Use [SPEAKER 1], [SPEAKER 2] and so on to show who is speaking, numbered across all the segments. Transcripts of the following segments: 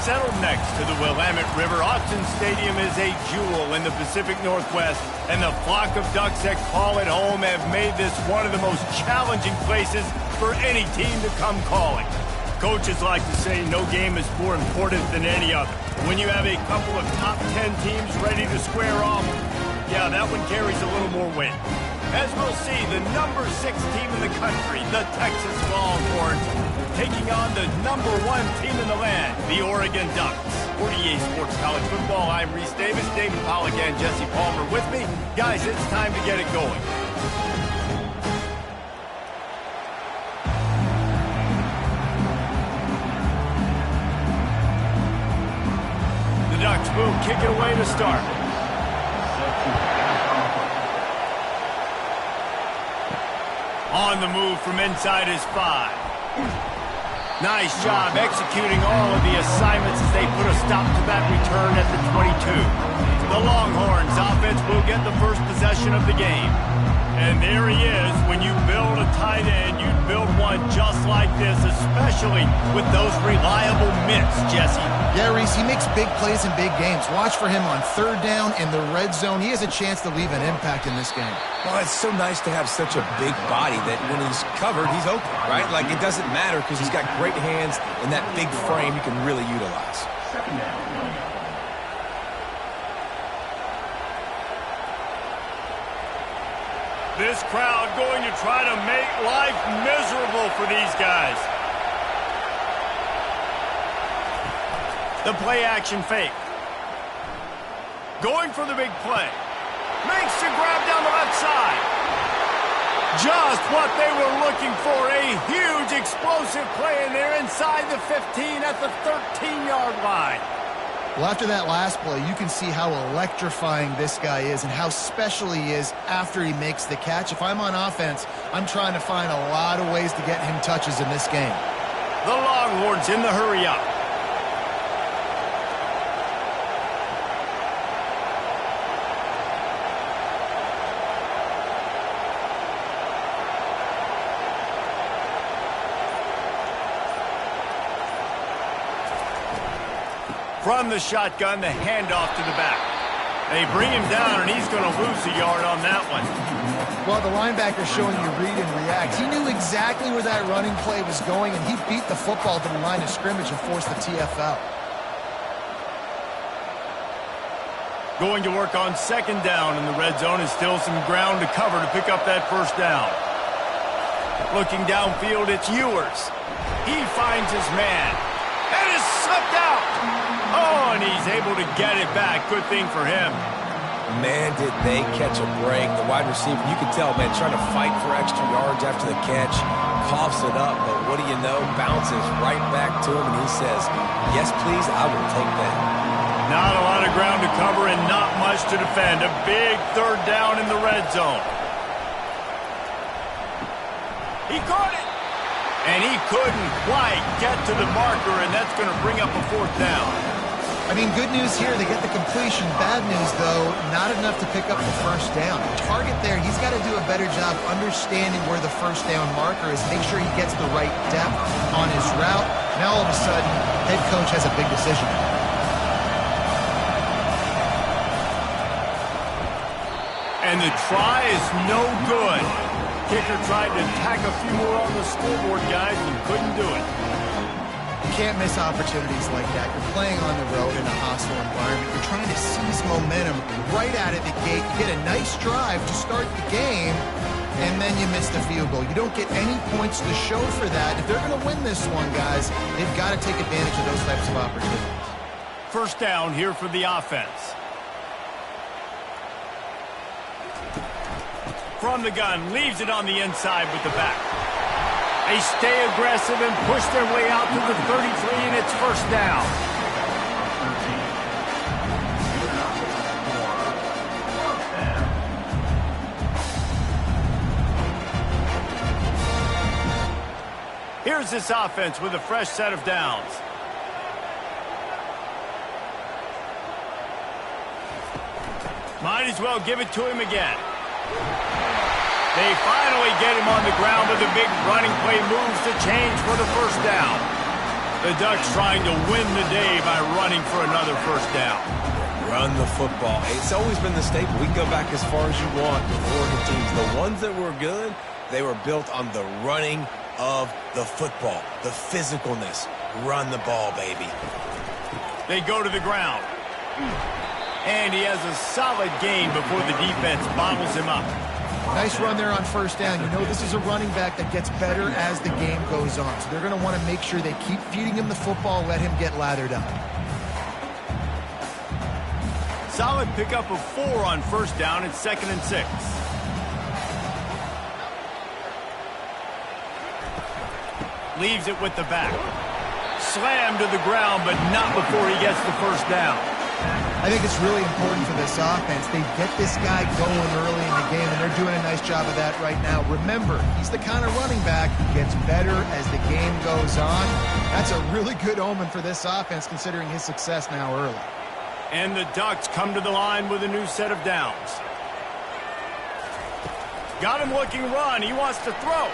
[SPEAKER 1] Settled next to the Willamette River, Austin Stadium is a jewel in the Pacific Northwest, and the flock of ducks that call it home have made this one of the most challenging places for any team to come calling. Coaches like to say no game is more important than any other. When you have a couple of top 10 teams ready to square off, yeah, that one carries a little more weight. As we'll see, the number 6 team in the country, the Texas Longhorns, taking on the number 1 team in the land, the Oregon Ducks. For EA Sports College Football, I'm Reese Davis, David Pollack, and Jesse Palmer with me. Guys, it's time to get it going. The Ducks will kick it away to start. On the move from inside his 5. Nice job executing all of the assignments as they put a stop to that return at the 22. The Longhorns offense will get the first possession of the game. And there he is. When you build a tight end, you build one just like this, especially with those reliable mitts, Jesse.
[SPEAKER 2] Yeah, Reese, he makes big plays in big games. Watch for him on third down in the red zone. He has a chance to leave an impact in this game.
[SPEAKER 3] Well, it's so nice to have such a big body that when he's covered, he's open, right? Like, it doesn't matter because he's got great hands and that big frame he can really utilize.
[SPEAKER 1] This crowd going to try to make life miserable for these guys. The play action fake. Going for the big play. Makes the grab down the left side. Just what they were looking for. A huge explosive play, and they're inside the 15 at the 13-yard line.
[SPEAKER 2] Well, after that last play, you can see how electrifying this guy is and how special he is after he makes the catch. If I'm on offense, I'm trying to find a lot of ways to get him touches in this game.
[SPEAKER 1] The Longhorns in the hurry up. From the shotgun, the handoff to the back. They bring him down, and he's going to lose a yard on that one.
[SPEAKER 2] Well, the linebacker's showing you read and react. He knew exactly where that running play was going, and he beat the football to the line of scrimmage and forced the TFL.
[SPEAKER 1] Going to work on second down in the red zone is still some ground to cover to pick up that first down. Looking downfield, it's Ewers. He finds his man. And is slipped out. Oh, and he's able to get it back. Good thing for him.
[SPEAKER 3] Man, did they catch a break. The wide receiver, you can tell, man, trying to fight for extra yards after the catch. Coughs it up, but what do you know? Bounces right back to him, and he says, yes, please, I will take that.
[SPEAKER 1] Not a lot of ground to cover and not much to defend. A big third down in the red zone. He caught it. And he couldn't quite get to the marker, and that's going to bring up a fourth down.
[SPEAKER 2] I mean, good news here, they get the completion. Bad news, though, not enough to pick up the first down. Target there, he's got to do a better job understanding where the first down marker is, make sure he gets the right depth on his route. Now, all of a sudden, head coach has a big decision.
[SPEAKER 1] And the try is no good. Kicker tried to tack a few more on the scoreboard, guys, and couldn't do it.
[SPEAKER 2] You can't miss opportunities like that. You're playing on the road in a hostile environment. You're trying to seize momentum right out of the gate. You get a nice drive to start the game, and then you miss the field goal. You don't get any points to show for that. If they're going to win this one, guys, they've got to take advantage of those types of opportunities.
[SPEAKER 1] First down here for the offense. From the gun, leaves it on the inside with the back. They stay aggressive and push their way out to the 33, and it's first down. Here's this offense with a fresh set of downs. Might as well give it to him again. They finally get him on the ground with a big running play moves the change for the first down. The Ducks trying to win the day by running for another first down.
[SPEAKER 3] Run the football. It's always been the staple. We can go back as far as you want with Oregon teams. The ones that were good, they were built on the running of the football, the physicalness. Run the ball, baby.
[SPEAKER 1] They go to the ground. And he has a solid gain before the defense bottles him up.
[SPEAKER 2] Nice run there on first down. You know, this is a running back that gets better as the game goes on. So they're going to want to make sure they keep feeding him the football, let him get lathered up.
[SPEAKER 1] Solid pickup of 4 on first down. It's 2nd and 6. Leaves it with the back. Slammed to the ground, but not before he gets the first down.
[SPEAKER 2] I think it's really important for this offense. They get this guy going early in the game, and they're doing a nice job of that right now. Remember, he's the kind of running back who gets better as the game goes on. That's a really good omen for this offense, considering his success now early.
[SPEAKER 1] And the Ducks come to the line with a new set of downs. Got him looking run. He wants to throw.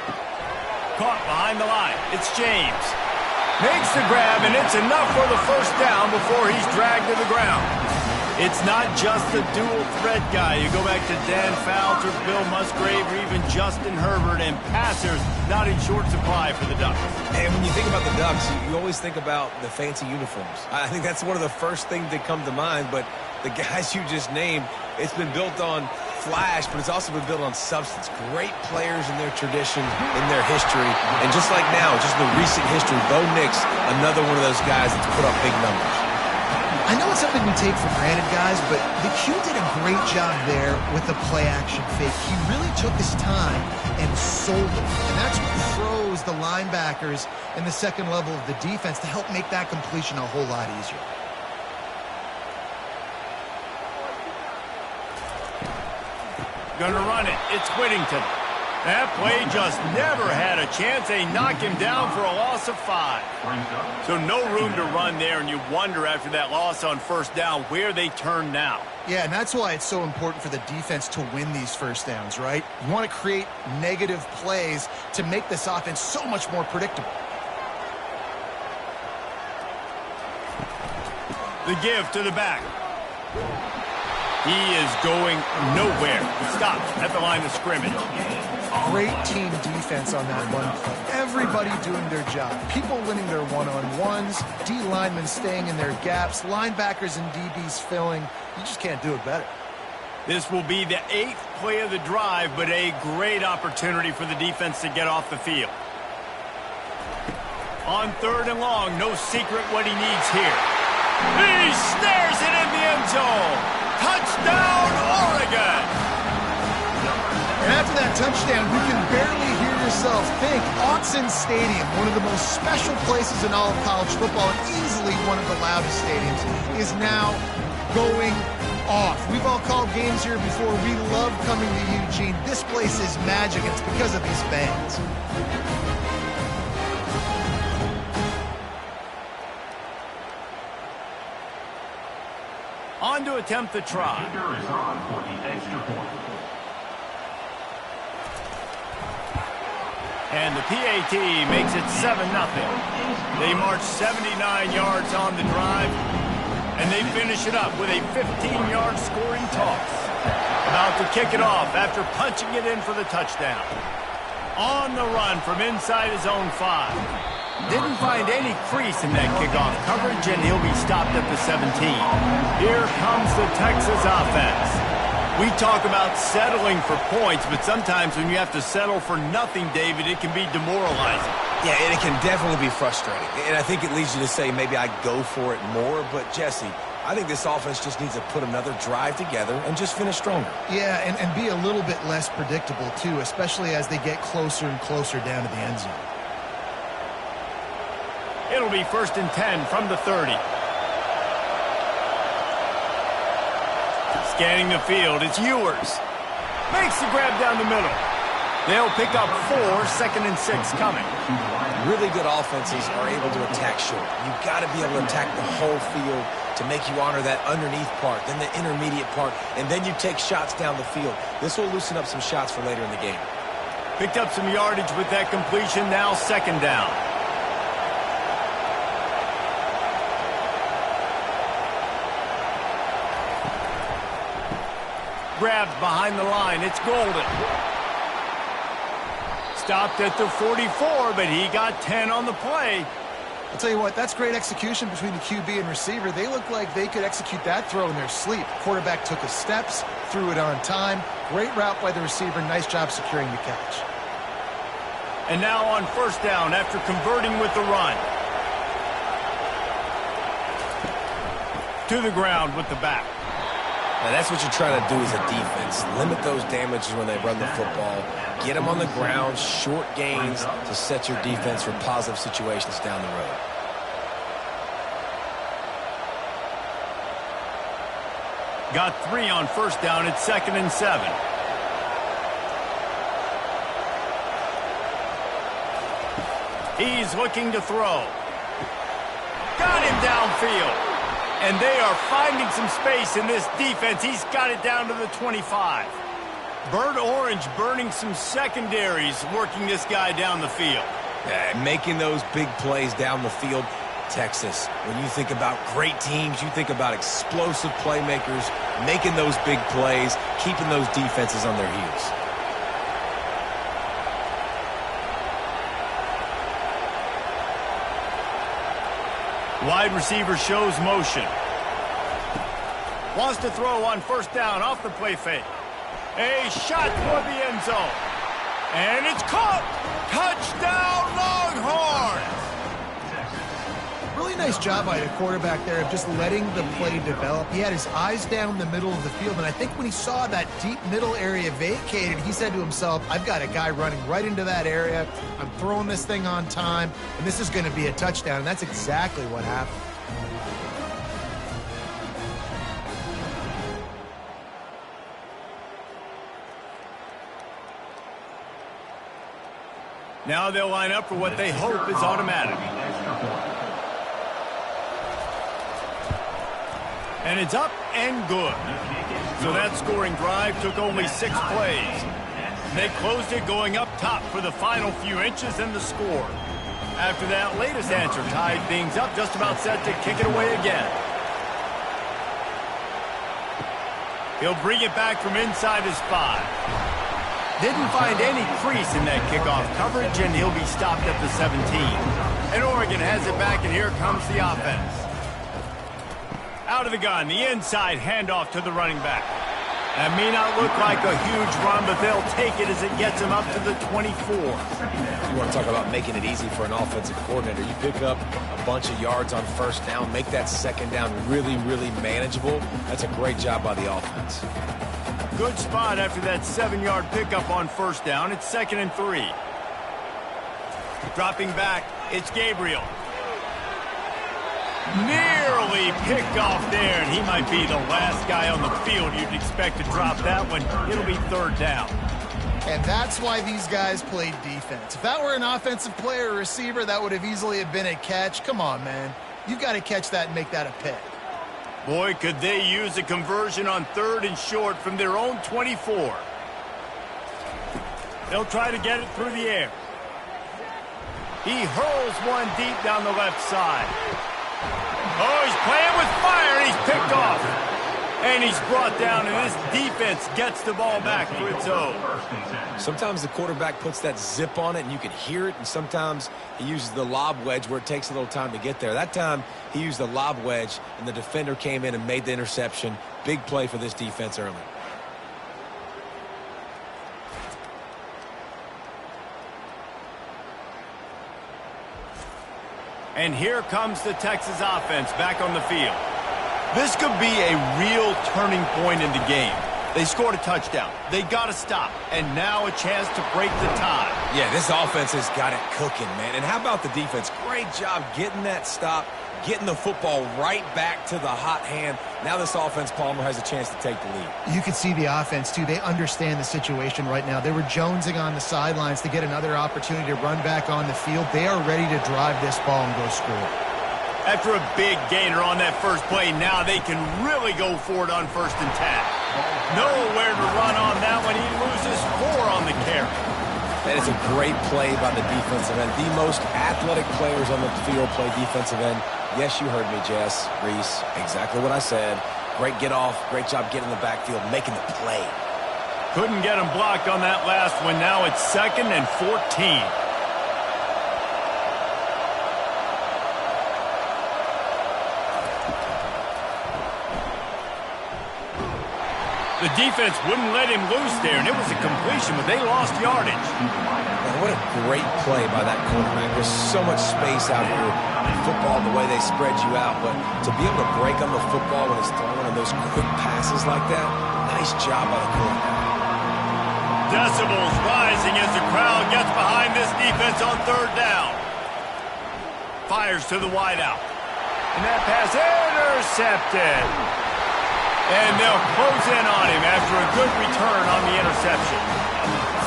[SPEAKER 1] Caught behind the line. It's James. Makes the grab, and it's enough for the first down before he's dragged to the ground. It's not just the dual threat guy. You go back to Dan Fouts or Bill Musgrave or even Justin Herbert, and passers not in short supply for the Ducks.
[SPEAKER 3] And when you think about the Ducks, you always think about the fancy uniforms. I think that's one of the first things that come to mind, but the guys you just named, it's been built on flash, but it's also been built on substance. Great players in their tradition, in their history, and just like now, just the recent history, Bo Nix, another one of those guys that's put up big numbers.
[SPEAKER 2] I know it's something we take for granted, guys, but the Q did a great job there with the play-action fake. He really took his time and sold it, and that's what froze the linebackers in the second level of the defense to help make that completion a whole lot easier.
[SPEAKER 1] Gonna run it. It's Whittington. That play just never had a chance. They knock him down for a loss of 5. So no room to run there, and you wonder after that loss on first down where they turn now.
[SPEAKER 2] Yeah, and that's why it's so important for the defense to win these first downs, right? You want to create negative plays to make this offense so much more predictable.
[SPEAKER 1] The give to the back. He is going nowhere. He stops at the line of scrimmage.
[SPEAKER 2] Great team defense on that one play. Everybody doing their job. People winning their one-on-ones, D linemen staying in their gaps, linebackers and DBs filling. You just can't do it better.
[SPEAKER 1] This will be the 8th play of the drive, but a great opportunity for the defense to get off the field. On 3rd and long, no secret what he needs here. He snares it in the end zone. Touchdown, Oregon!
[SPEAKER 2] And after that touchdown, you can barely hear yourself think. Autzen Stadium, one of the most special places in all of college football, and easily one of the loudest stadiums, is now going off. We've all called games here before. We love coming to Eugene. This place is magic, and it's because of these fans.
[SPEAKER 1] On to attempt the try. And the PAT makes it 7-0. They march 79 yards on the drive, and they finish it up with a 15-yard scoring toss. About to kick it off after punching it in for the touchdown. On the run from inside his own 5. Didn't find any crease in that kickoff coverage, and he'll be stopped at the 17. Here comes the Texas offense. We talk about settling for points, but sometimes when you have to settle for nothing, David, it can be demoralizing.
[SPEAKER 3] Yeah, and it can definitely be frustrating. And I think it leads you to say maybe I go for it more. But, Jesse, I think this offense just needs to put another drive together and just finish stronger.
[SPEAKER 2] Yeah, and be a little bit less predictable, too, especially as they get closer and closer down to the end zone.
[SPEAKER 1] It'll be 1st and 10 from the 30. Scanning the field, it's Ewers. Makes the grab down the middle. They'll pick up 4, 2nd and 6 coming.
[SPEAKER 3] Really good offenses are able to attack short. You've got to be able to attack the whole field to make you honor that underneath part, then the intermediate part, and then you take shots down the field. This will loosen up some shots for later in the game.
[SPEAKER 1] Picked up some yardage with that completion, now 2nd down. grabs behind the line. It's Golden. Stopped at the 44, but he got 10 on the play.
[SPEAKER 2] I'll tell you what, that's great execution between the QB and receiver. They look like they could execute that throw in their sleep. Quarterback took his steps, threw it on time. Great route by the receiver. Nice job securing the catch.
[SPEAKER 1] And now on first down after converting with the run. To the ground with the back.
[SPEAKER 3] Now that's what you're trying to do as a defense. Limit those damages when they run the football. Get them on the ground, short gains to set your defense for positive situations down the road.
[SPEAKER 1] Got 3 on first down. It's 2nd and 7. He's looking to throw. Got him downfield. And they are finding some space in this defense. He's got it down to the 25. Bird Orange burning some secondaries, working this guy down the field.
[SPEAKER 3] Yeah, making those big plays down the field. Texas, when you think about great teams, you think about explosive playmakers, making those big plays, keeping those defenses on their heels.
[SPEAKER 1] Wide receiver shows motion. Wants to throw on first down off the play fake. A shot toward the end zone. And it's caught. Touchdown Longhorns.
[SPEAKER 2] Really nice job by the quarterback there of just letting the play develop. He had his eyes down the middle of the field, and I think when he saw that deep middle area vacated, he said to himself, I've got a guy running right into that area. I'm throwing this thing on time, and this is going to be a touchdown, and that's exactly what happened.
[SPEAKER 1] Now they'll line up for what they hope is automatic. And it's up and good. So that scoring drive took only 6 plays. They closed it going up top for the final few inches and the score. After that latest answer tied things up, just about set to kick it away again. He'll bring it back from inside his 5. Didn't find any crease in that kickoff coverage, and he'll be stopped at the 17. And Oregon has it back, and here comes the offense. Out of the gun, the inside handoff to the running back. That may not look like a huge run, but they'll take it as it gets him up to the 24.
[SPEAKER 3] You want to talk about making it easy for an offensive coordinator. You pick up a bunch of yards on first down, make that second down really, really manageable. That's a great job by the offense.
[SPEAKER 1] Good spot after that 7-yard pickup on first down. It's 2nd and 3. Dropping back, it's Gabriel. Nearly picked off there, and he might be the last guy on the field you'd expect to drop that one. It'll be 3rd down.
[SPEAKER 2] And that's why these guys played defense. If that were an offensive player or receiver, that would have easily have been a catch. Come on, man. You've got to catch that and make that a pick.
[SPEAKER 1] Boy, could they use a conversion on 3rd and short from their own 24. They'll try to get it through the air. He hurls one deep down the left side. Oh, he's playing with fire, and he's picked off. And he's brought down, and this defense gets the ball back to its own.
[SPEAKER 3] Sometimes the quarterback puts that zip on it, and you can hear it, and sometimes he uses the lob wedge where it takes a little time to get there. That time, he used the lob wedge, and the defender came in and made the interception. Big play for this defense early.
[SPEAKER 1] And here comes the Texas offense back on the field. This could be a real turning point in the game. They scored a touchdown. They got a stop. And now a chance to break the tie.
[SPEAKER 3] Yeah, this offense has got it cooking, man. And how about the defense? Great job getting that stop, getting the football right back to the hot hand. Now this offense, Palmer, has a chance to take the lead.
[SPEAKER 2] You can see the offense, too. They understand the situation right now. They were jonesing on the sidelines to get another opportunity to run back on the field. They are ready to drive this ball and go score.
[SPEAKER 1] After a big gainer on that first play, now they can really go for it on 1st and 10. Nowhere to run on that one. He loses 4 on the carry.
[SPEAKER 3] That is a great play by the defensive end. The most athletic players on the field play defensive end. Yes, you heard me, Jess, Reese, exactly what I said. Great get off, great job getting in the backfield, making the play.
[SPEAKER 1] Couldn't get him blocked on that last one. Now it's 2nd and 14. The defense wouldn't let him loose there, and it was a completion, but they lost yardage.
[SPEAKER 3] Man, what a great play by that quarterback. There's so much space out here in football, the way they spread you out, but to be able to break on the football when it's thrown on those quick passes like that, nice job by the quarterback.
[SPEAKER 1] Decibels rising as the crowd gets behind this defense on 3rd down. Fires to the wideout. And that pass intercepted. And they'll close in on him after a good return on the interception.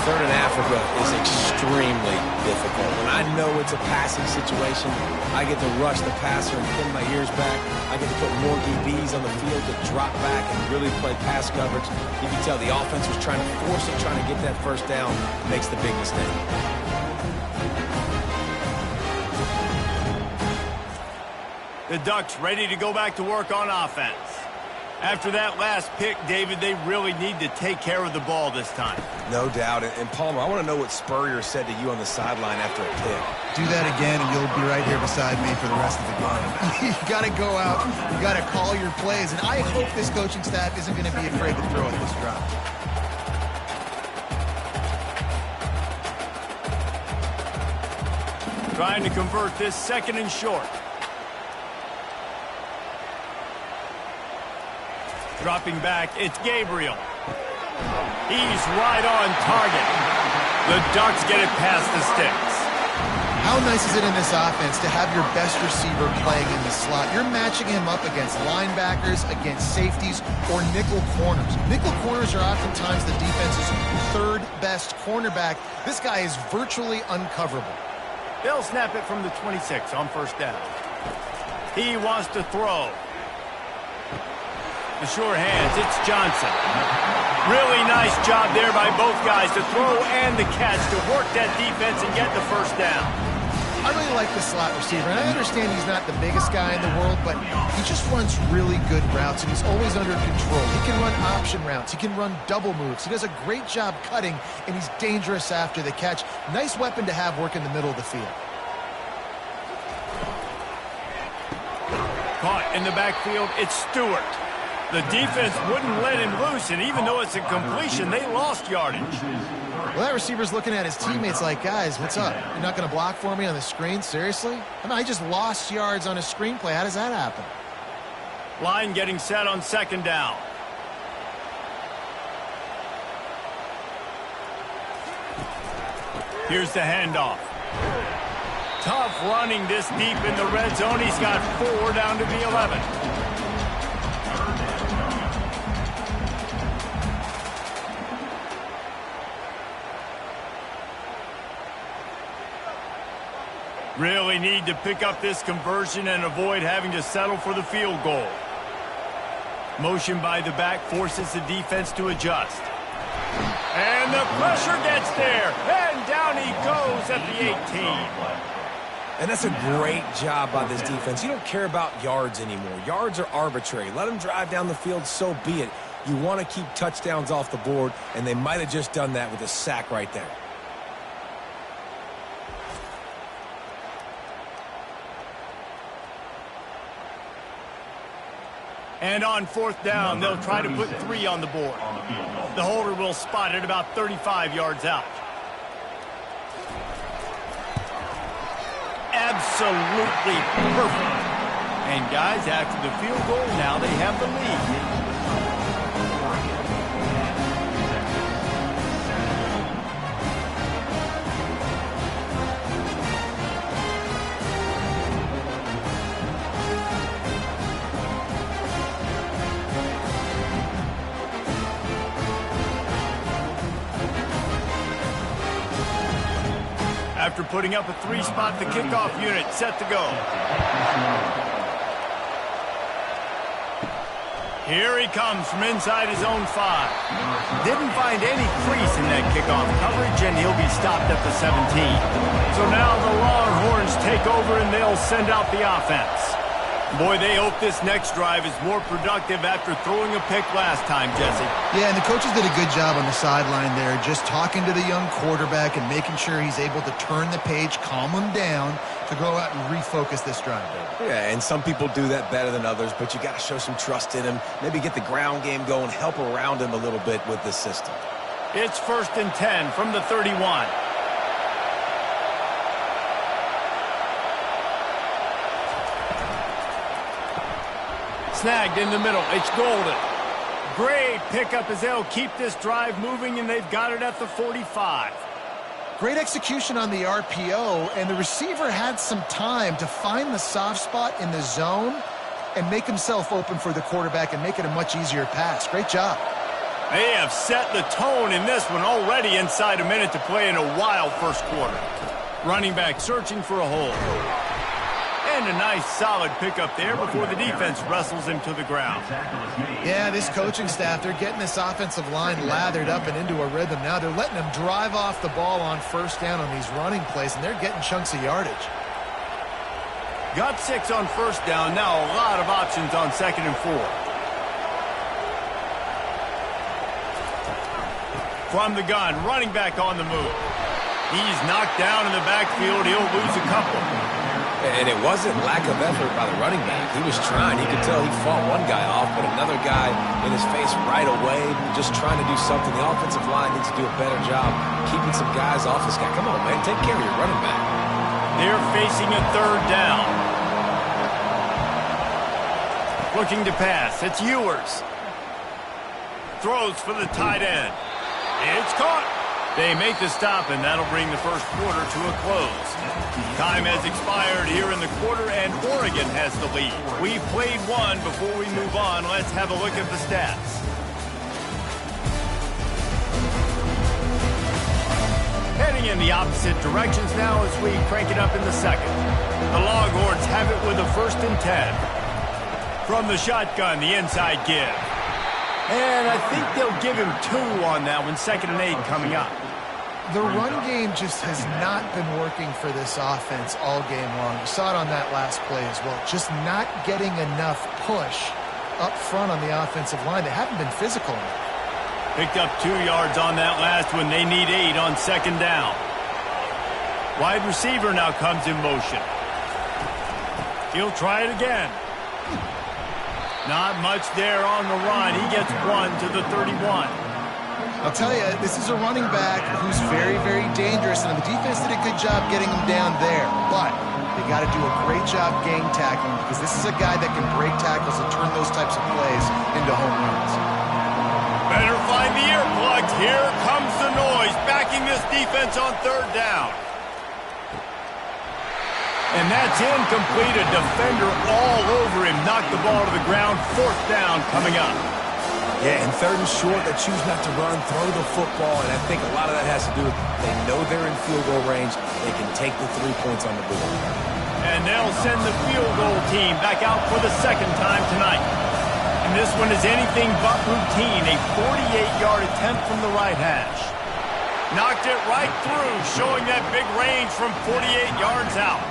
[SPEAKER 3] 3rd and Africa is extremely difficult. When I know it's a passing situation, I get to rush the passer and pin my ears back. I get to put more DBs on the field to drop back and really play pass coverage. You can tell the offense was trying to force it, trying to get that 1st down, makes the big mistake.
[SPEAKER 1] The Ducks ready to go back to work on offense. After that last pick, David, they really need to take care of the ball this time.
[SPEAKER 3] No doubt. And Palmer, I want to know what Spurrier said to you on the sideline after a pick.
[SPEAKER 2] Do that again, and you'll be right here beside me for the rest of the game. You got to go out. You got to call your plays. And I hope this coaching staff isn't going to be afraid to throw at this drop.
[SPEAKER 1] Trying to convert this 2nd and short. Dropping back, it's Gabriel. He's right on target. The Ducks get it past the sticks.
[SPEAKER 2] How nice is it in this offense to have your best receiver playing in the slot? You're matching him up against linebackers, against safeties, or nickel corners. Nickel corners are oftentimes the defense's 3rd best cornerback. This guy is virtually uncoverable.
[SPEAKER 1] They'll snap it from the 26 on 1st down. He wants to throw. The sure hands, it's Johnson. Really nice job there by both guys to throw and the catch to work that defense and get the 1st down.
[SPEAKER 2] I really like the slot receiver, and I understand he's not the biggest guy in the world, but he just runs really good routes, and he's always under control. He can run option routes. He can run double moves. He does a great job cutting, and he's dangerous after the catch. Nice weapon to have work in the middle of the field.
[SPEAKER 1] Caught in the backfield, it's Stewart. The defense wouldn't let him loose, and even though it's a completion, they lost yardage.
[SPEAKER 2] Well, that receiver's looking at his teammates like, guys, what's up? You're not going to block for me on the screen? Seriously? I mean, I just lost yards on a screenplay. How does that happen?
[SPEAKER 1] Line getting set on 2nd down. Here's the handoff. Tough running this deep in the red zone. He's got 4 down to the 11. Really need to pick up this conversion and avoid having to settle for the field goal. Motion by the back forces the defense to adjust. And the pressure gets there. And down he goes at the 18.
[SPEAKER 3] And that's a great job by this defense. You don't care about yards anymore. Yards are arbitrary. Let them drive down the field, so be it. You want to keep touchdowns off the board, and they might have just done that with a sack right there.
[SPEAKER 1] And on 4th down, they'll try to put 3 on the board. The holder will spot it about 35 yards out. Absolutely perfect. And guys, after the field goal, now they have the lead. After putting up a 3-spot, the kickoff unit set to go. Here he comes from inside his own 5. Didn't find any crease in that kickoff coverage, and he'll be stopped at the 17. So now the Longhorns take over, and they'll send out the offense. Boy, they hope this next drive is more productive after throwing a pick last time, Jesse.
[SPEAKER 2] Yeah, and the coaches did a good job on the sideline there, just talking to the young quarterback and making sure he's able to turn the page, calm him down to go out and refocus this drive.
[SPEAKER 3] Yeah, and some people do that better than others, but you got to show some trust in him, maybe get the ground game going, help around him a little bit with this system.
[SPEAKER 1] It's 1st and 10 from the 31. Snagged in the middle. It's Golden. Great pickup as they'll keep this drive moving, and they've got it at the 45.
[SPEAKER 2] Great execution on the RPO, and the receiver had some time to find the soft spot in the zone and make himself open for the quarterback and make it a much easier pass. Great job.
[SPEAKER 1] They have set the tone in this one already inside a minute to play in a wild first quarter. Running back searching for a hole. And a nice solid pickup there before the defense wrestles him to the ground.
[SPEAKER 2] Yeah, this coaching staff, they're getting this offensive line lathered up and into a rhythm now. They're letting them drive off the ball on first down on these running plays, and they're getting chunks of yardage.
[SPEAKER 1] Got 6 on first down. Now a lot of options on 2nd and 4. From the gun, running back on the move. He's knocked down in the backfield. He'll lose a couple.
[SPEAKER 3] And it wasn't lack of effort by the running back. He was trying. You could tell he fought one guy off, but another guy in his face right away, just trying to do something. The offensive line needs to do a better job keeping some guys off this guy. Come on, man. Take care of your running back.
[SPEAKER 1] They're facing a 3rd down. Looking to pass. It's Ewers. Throws for the tight end. It's caught. They make the stop, and that'll bring the first quarter to a close. Time has expired here in the quarter, and Oregon has the lead. We've played one. Before we move on, let's have a look at the stats. Heading in the opposite directions now as we crank it up in the second. The Longhorns have it with a 1st and 10. From the shotgun, the inside give. And I think they'll give him 2 on that one. 2nd and 8 coming up.
[SPEAKER 2] The run game just has not been working for this offense all game long. You saw it on that last play as well. Just not getting enough push up front on the offensive line. They haven't been physical enough.
[SPEAKER 1] Picked up 2 yards on that last one. They need 8 on 2nd down. Wide receiver now comes in motion. He'll try it again. Not much there on the run. He gets 1 to the 31.
[SPEAKER 2] I'll tell you, this is a running back who's very, very dangerous, and the defense did a good job getting him down there. But they got to do a great job gang tackling because this is a guy that can break tackles and turn those types of plays into home runs.
[SPEAKER 1] Better find the earplugs. Here comes the noise, backing this defense on 3rd down. And that's incomplete. A defender all over him. Knocked the ball to the ground. 4th down coming up.
[SPEAKER 3] Yeah, and 3rd and short, they choose not to run, throw the football, and I think a lot of that has to do with they know they're in field goal range. They can take the 3 points on the board.
[SPEAKER 1] And they'll send the field goal team back out for the 2nd time tonight. And this one is anything but routine. A 48-yard attempt from the right hash. Knocked it right through, showing that big range from 48 yards out.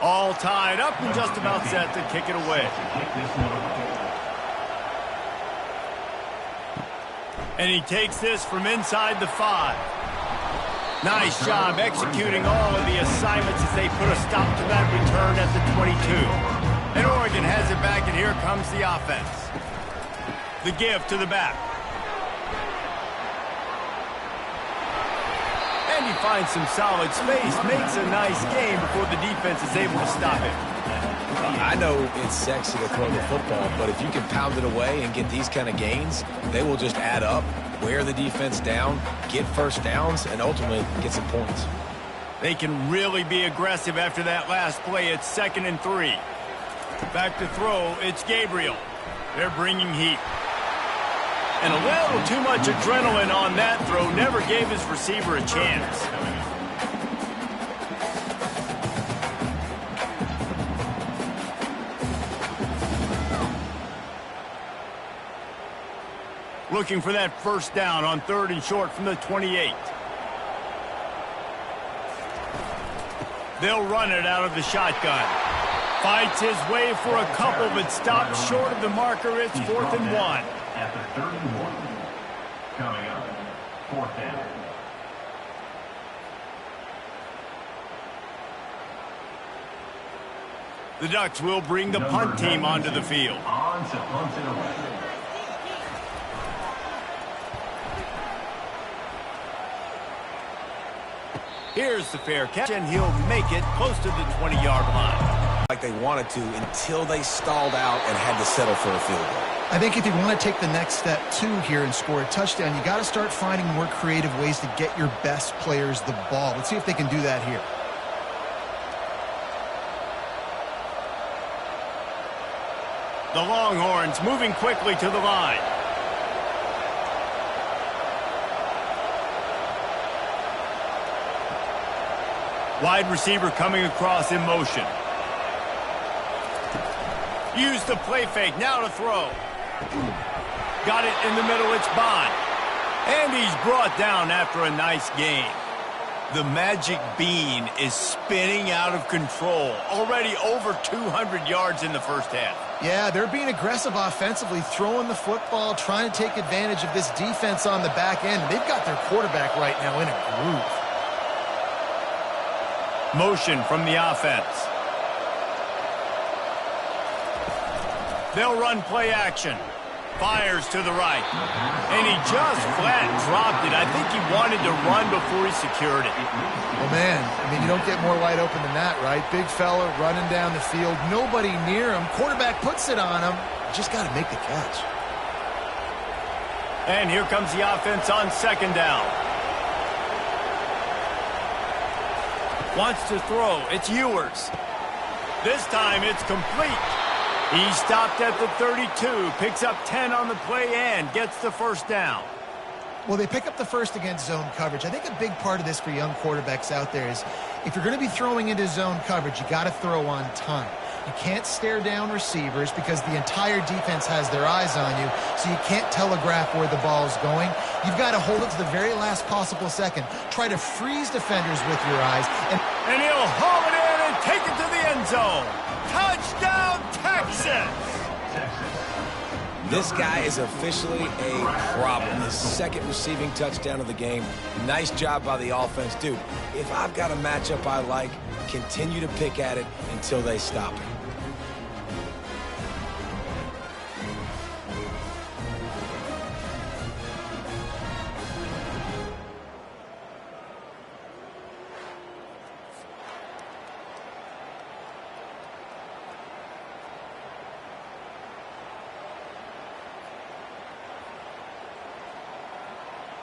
[SPEAKER 1] All tied up and just about set to kick it away. And he takes this from inside the 5. Nice job executing all of the assignments as they put a stop to that return at the 22. And Oregon has it back, and here comes the offense. The give to the back. And he finds some solid space, makes a nice game before the defense is able to stop him.
[SPEAKER 3] I know it's sexy to throw the football, but if you can pound it away and get these kind of gains, they will just add up, wear the defense down, get first downs, and ultimately get some points.
[SPEAKER 1] They can really be aggressive after that last play. It's 2nd and 3. Back to throw, it's Gabriel. They're bringing heat. And a little too much adrenaline on that throw. Never gave his receiver a chance. Looking for that first down on 3rd and short from the 28. They'll run it out of the shotgun. Fights his way for a couple, but stops short of the marker. It's 4th and 1.
[SPEAKER 4] At the 31. Coming up, 4th down.
[SPEAKER 1] The Ducks will bring the punt team onto the field.
[SPEAKER 4] On to punt it away.
[SPEAKER 1] Here's the fair catch, and he'll make it close to the 20-yard line.
[SPEAKER 3] Like they wanted to until they stalled out and had to settle for a field goal.
[SPEAKER 2] I think if you want to take the next step, too, here and score a touchdown, you got to start finding more creative ways to get your best players the ball. Let's see if they can do that here.
[SPEAKER 1] The Longhorns moving quickly to the line. Wide receiver coming across in motion. Use the play fake, now to throw. Got it in the middle, it's Bond. And he's brought down after a nice gain. The magic bean is spinning out of control. Already over 200 yards in the first half.
[SPEAKER 2] Yeah, they're being aggressive offensively, throwing the football, trying to take advantage of this defense on the back end. They've got their quarterback right now in a groove.
[SPEAKER 1] Motion from the offense. They'll run play action. Fires to the right. And he just flat dropped it. I think he wanted to run before he secured it.
[SPEAKER 2] Well, man, I mean, you don't get more wide open than that, right? Big fella running down the field. Nobody near him. Quarterback puts it on him. Just got to make the catch.
[SPEAKER 1] And here comes the offense on 2nd down. Wants to throw. It's Ewers. This time it's complete. He stopped at the 32, picks up 10 on the play and gets the first down.
[SPEAKER 2] Well, they pick up the first against zone coverage. I think a big part of this for young quarterbacks out there is if you're going to be throwing into zone coverage, you got to throw on time. You can't stare down receivers because the entire defense has their eyes on you, so you can't telegraph where the ball is going. You've got to hold it to the very last possible second. Try to freeze defenders with your eyes.
[SPEAKER 1] And he'll haul it in and take it to the end zone. Touchdown, Texas!
[SPEAKER 3] This guy is officially a problem. His 2nd receiving touchdown of the game. Nice job by the offense. Dude, if I've got a matchup I like, continue to pick at it until they stop it.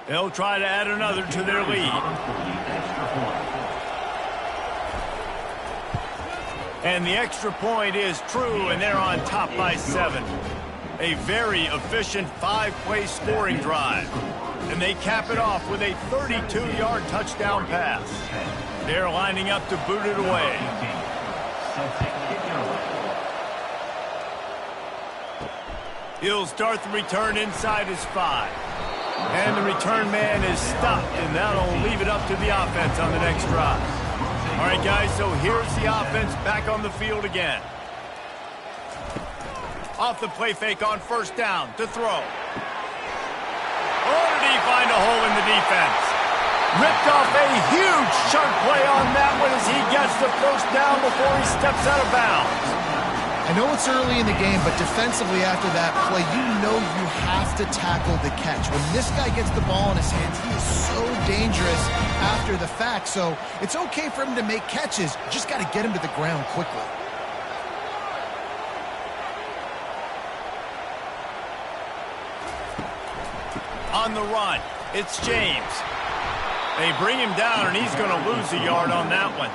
[SPEAKER 1] They'll try to add another to their lead. And the extra point is true, and they're on top by 7. A very efficient 5-play scoring drive. And they cap it off with a 32-yard touchdown pass. They're lining up to boot it away. He'll start the return inside his 5. And the return man is stopped, and that'll leave it up to the offense on the next drive. All right, guys, so here's the offense back on the field again. Off the play fake on 1st down to throw. Oh, did he find a hole in the defense? Ripped off a huge chunk play on that one as he gets the 1st down before he steps out of bounds.
[SPEAKER 2] I know it's early in the game, but defensively after that play, you know you have to tackle the catch. When this guy gets the ball in his hands, he is so dangerous after the fact. So it's okay for him to make catches. You just got to get him to the ground quickly. On the run, it's James.
[SPEAKER 1] They bring him down, and he's going to lose a yard on that one.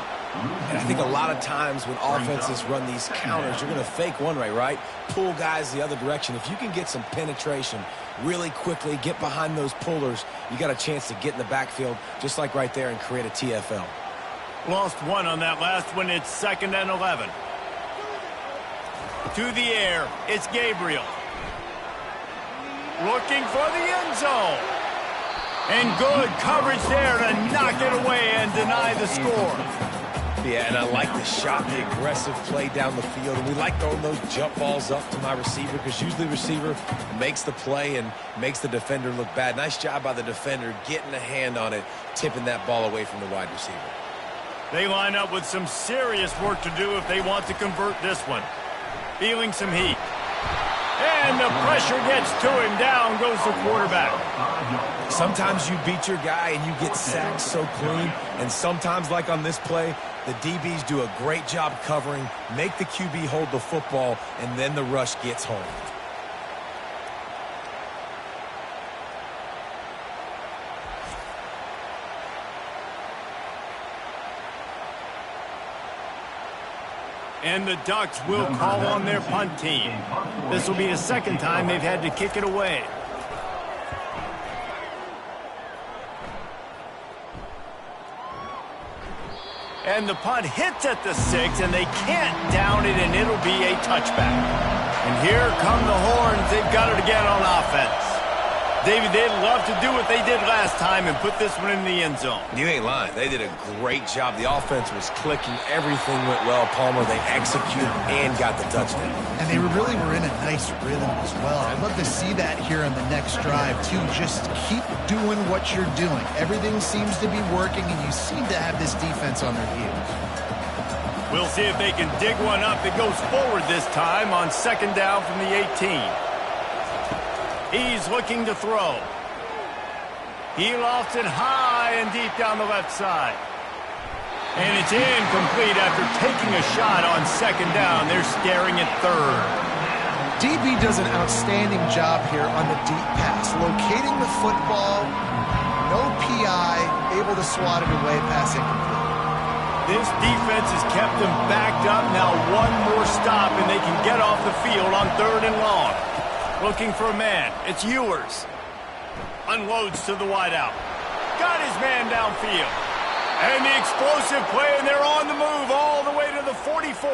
[SPEAKER 3] And I think a lot of times when offenses run these counters, you're going to fake one way, right? Pull guys the other direction. If you can get some penetration really quickly, get behind those pullers, you got a chance to get in the backfield, just like right there, and create a TFL.
[SPEAKER 1] Lost one on that last one. It's 2nd and 11. To the air, it's Gabriel. Looking for the end zone. And good coverage there to knock it away and deny the score.
[SPEAKER 3] Yeah, and I like the shot, the aggressive play down the field. And we like throwing those jump balls up to my receiver because usually the receiver makes the play and makes the defender look bad. Nice job by the defender getting a hand on it, tipping that ball away from the wide receiver.
[SPEAKER 1] They line up with some serious work to do if they want to convert this one. Feeling some heat. And the pressure gets to him. Down goes the quarterback.
[SPEAKER 3] Sometimes you beat your guy and you get sacked so clean. And sometimes, like on this play, the DBs do a great job covering, make the QB hold the football, and then the rush gets home.
[SPEAKER 1] And the Ducks will call on their punt team. This will be the second time they've had to kick it away. And the punt hits at the 6, and they can't down it, and it'll be a touchback. And here come the horns. They've got it again on offense. David, they'd love to do what they did last time and put this one in the end zone.
[SPEAKER 3] You ain't lying. They did a great job. The offense was clicking. Everything went well, Palmer. They executed and got the touchdown.
[SPEAKER 2] And they really were in a nice rhythm as well. I'd love to see that here on the next drive, too. Just keep doing what you're doing. Everything seems to be working, and you seem to have this defense on their heels.
[SPEAKER 1] We'll see if they can dig one up that goes forward this time on 2nd down from the 18. He's looking to throw. He lofts it high and deep down the left side. And it's incomplete after taking a shot on 2nd down. They're staring at 3rd.
[SPEAKER 2] DB does an outstanding job here on the deep pass, locating the football, no PI, able to swat it away, pass incomplete.
[SPEAKER 1] This defense has kept them backed up. Now one more stop, and they can get off the field on 3rd and long. Looking for a man. It's Ewers. Unloads to the wideout. Got his man downfield. And the explosive play, and they're on the move all the way to the 44.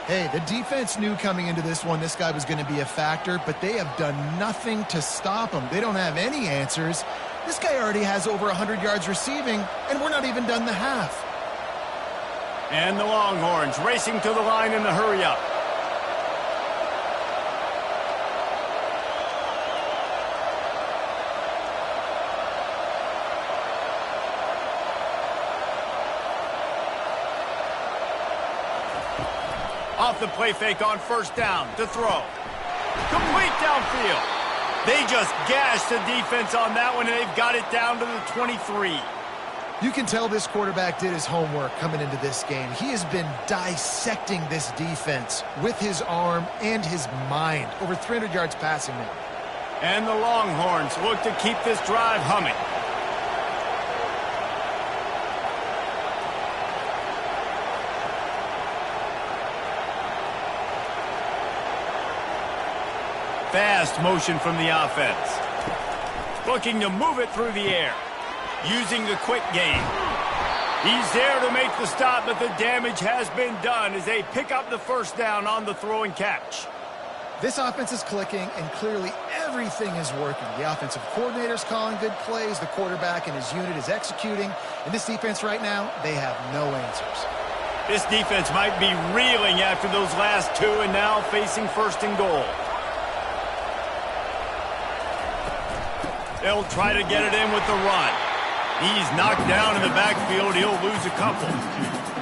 [SPEAKER 2] Hey, the defense knew coming into this one this guy was going to be a factor, but they have done nothing to stop him. They don't have any answers. This guy already has over 100 yards receiving, and we're not even done the half.
[SPEAKER 1] And the Longhorns racing to the line in the hurry-up. Off the play fake on 1st down to throw. Complete downfield. They just gashed the defense on that one, and they've got it down to the 23.
[SPEAKER 2] You can tell this quarterback did his homework coming into this game. He has been dissecting this defense with his arm and his mind. Over 300 yards passing now.
[SPEAKER 1] And the Longhorns look to keep this drive humming. Fast motion from the offense. Looking to move it through the air. Using the quick game. He's there to make the stop, but the damage has been done as they pick up the 1st down on the throw and catch.
[SPEAKER 2] This offense is clicking, and clearly everything is working. The offensive coordinator's calling good plays. The quarterback and his unit is executing. And this defense right now, they have no answers.
[SPEAKER 1] This defense might be reeling after those last 2 and now facing 1st and goal. They'll try to get it in with the run. He's knocked down in the backfield. He'll lose a couple.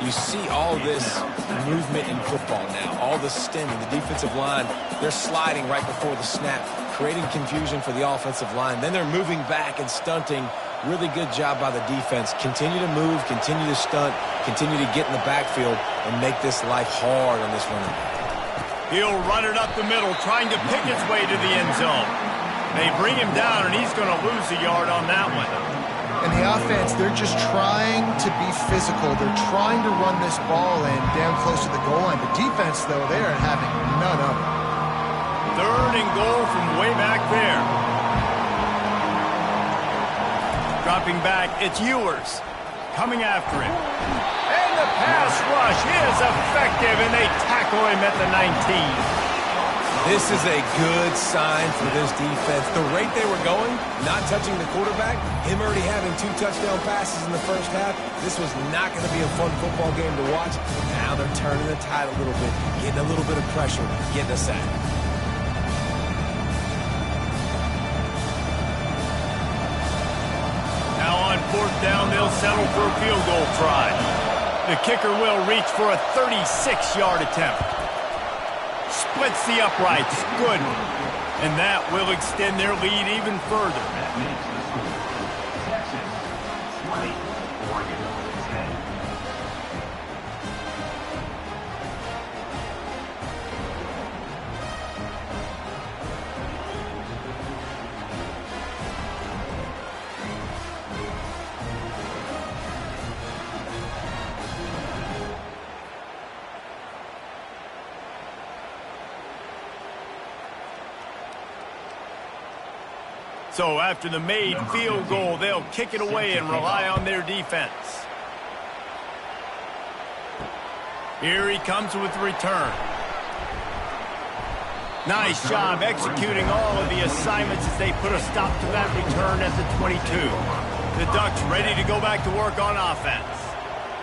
[SPEAKER 3] You see all this movement in football now, all the stemming. The defensive line, they're sliding right before the snap, creating confusion for the offensive line. Then they're moving back and stunting. Really good job by the defense. Continue to move, continue to stunt, continue to get in the backfield and make this life hard on this running back.
[SPEAKER 1] He'll run it up the middle, trying to pick its way to the end zone. They bring him down, and he's going to lose a yard on that one.
[SPEAKER 2] And the offense, they're just trying to be physical. They're trying to run this ball in down close to the goal line. The defense, though, they are having none of it.
[SPEAKER 1] 3rd and goal from way back there. Dropping back, it's Ewers. Coming after him. And the pass rush is effective, and they tackle him at the 19.
[SPEAKER 3] This is a good sign for this defense. The rate they were going, not touching the quarterback, him already having 2 touchdown passes in the first half, this was not going to be a fun football game to watch. Now they're turning the tide a little bit, getting a little bit of pressure, getting a sack.
[SPEAKER 1] Now on 4th down, they'll settle for a field goal try. The kicker will reach for a 36-yard attempt. Splits the uprights. Good. And that will extend their lead even further.
[SPEAKER 4] That makes the score. Texas 20, Oregon 10.
[SPEAKER 1] So after the made field goal, they'll kick it away and rely on their defense. Here he comes with the return. Nice job executing all of the assignments as they put a stop to that return at the 22. The Ducks ready to go back to work on offense.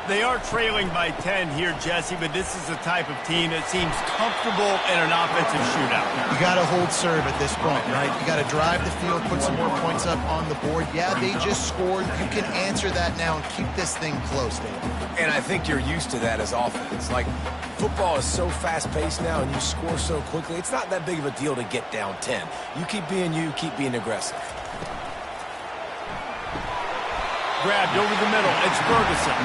[SPEAKER 1] They are trailing by 10 here, Jesse, but this is the type of team that seems comfortable in an offensive shootout.
[SPEAKER 2] You got to hold serve at this point, right? You got to drive the field, put some more points up on the board. Yeah, they just scored. You can answer that now and keep this thing close, Dave.
[SPEAKER 3] And I think you're used to that as offense. Like, football is so fast-paced now and you score so quickly, it's not that big of a deal to get down 10. You keep being aggressive.
[SPEAKER 1] Grabbed over the middle. It's Ferguson.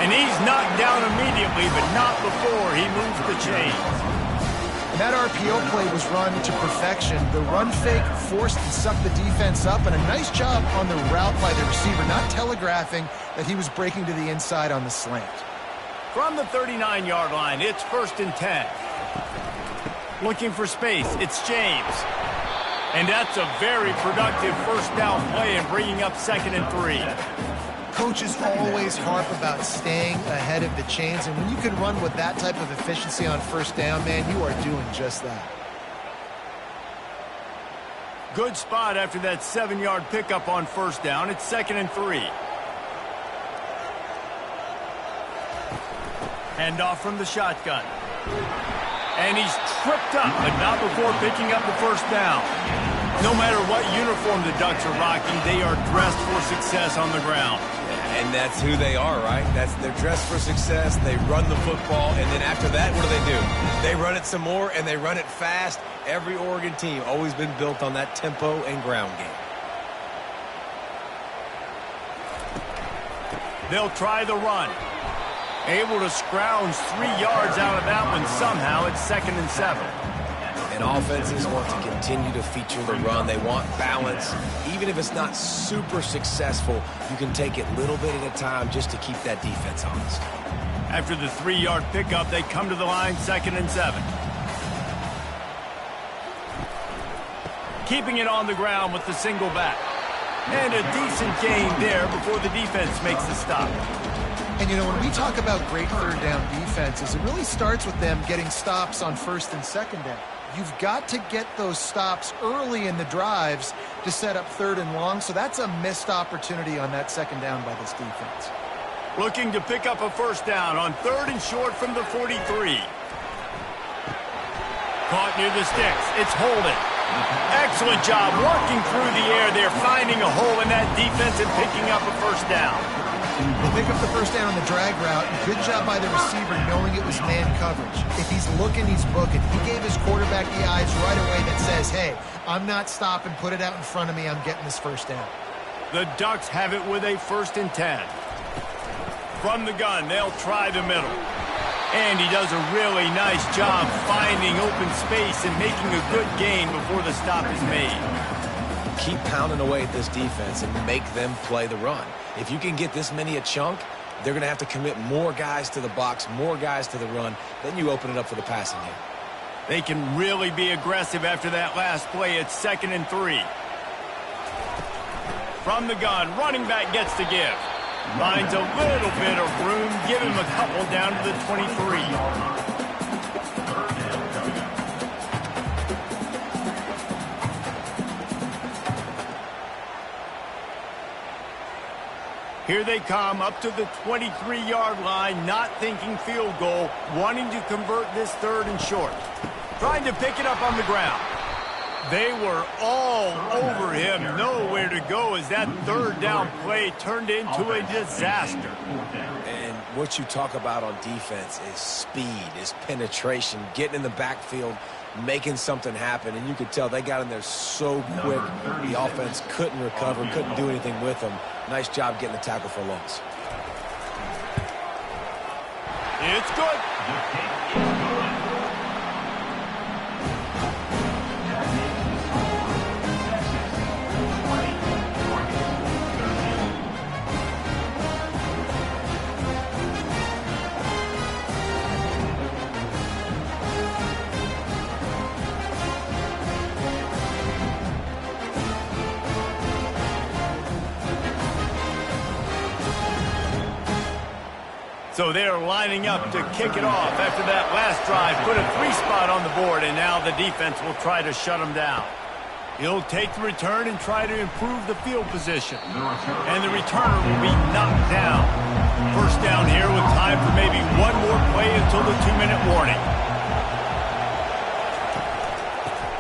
[SPEAKER 1] And he's knocked down immediately, but not before he moves the chains.
[SPEAKER 2] That RPO play was run to perfection. The run fake forced and sucked the defense up, and a nice job on the route by the receiver, not telegraphing that he was breaking to the inside on the slant.
[SPEAKER 1] From the 39-yard line, it's 1st and 10. Looking for space, it's James. And that's a very productive 1st down play and bringing up 2nd and 3.
[SPEAKER 2] Coaches always harp about staying ahead of the chains, and when you can run with that type of efficiency on 1st down, man, you are doing just that.
[SPEAKER 1] Good spot after that 7-yard pickup on 1st down. It's 2nd and 3. Handoff from the shotgun. And he's tripped up, but not before picking up the 1st down. No matter what uniform the Ducks are rocking, they are dressed for success on the ground.
[SPEAKER 3] And that's who they are, right? They're dressed for success. They run the football, and then after that, what do? They run it some more, and they run it fast. Every Oregon team always been built on that tempo and ground game.
[SPEAKER 1] They'll try the run. Able to scrounge 3 yards out of that one somehow. It's 2nd and 7.
[SPEAKER 3] And offenses want to continue to feature the run. They want balance. Even if it's not super successful, you can take it little bit at a time just to keep that defense honest.
[SPEAKER 1] After the 3-yard pickup, they come to the line, 2nd and 7. Keeping it on the ground with the single back. And a decent gain there before the defense makes the stop.
[SPEAKER 2] And, you know, when we talk about great 3rd down defenses, it really starts with them getting stops on 1st and 2nd down. You've got to get those stops early in the drives to set up 3rd and long, so that's a missed opportunity on that 2nd down by this defense.
[SPEAKER 1] Looking to pick up a 1st down on 3rd and short from the 43. Caught near the sticks. It's Holden. Excellent job working through the air there, finding a hole in that defense and picking up a 1st down.
[SPEAKER 2] They pick up the 1st down on the drag route. Good job by the receiver knowing it was man coverage. If he's looking, he's booking. He gave his quarterback the eyes right away that says, hey, I'm not stopping. Put it out in front of me. I'm getting this 1st down.
[SPEAKER 1] The Ducks have it with a 1st and 10. From the gun, they'll try the middle. And he does a really nice job finding open space and making a good gain before the stop is made.
[SPEAKER 3] keep pounding away at this defense and make them play the run. If you can get this many a chunk, they're going to have to commit more guys to the box, more guys to the run. Then you open it up for the passing game.
[SPEAKER 1] They can really be aggressive after that last play. It's 2nd and 3. From the gun, running back gets to give. Finds a little bit of room. Give him a couple down to the 23. Here they come up to the 23-yard line, not thinking field goal, wanting to convert this 3rd and short. Trying to pick it up on the ground. They were all over him, nowhere to go as that 3rd down play turned into a disaster.
[SPEAKER 3] And what you talk about on defense is speed, is penetration, getting in the backfield, making something happen. And you could tell they got in there so quick, the offense couldn't recover, couldn't do anything with them. Nice job getting the tackle for loss.
[SPEAKER 1] It's good. So they're lining up to kick it off after that last drive. Put a 3-spot on the board, and now the defense will try to shut them down. He'll take the return and try to improve the field position. And the returner will be knocked down. First down here with time for maybe one more play until the 2-minute warning.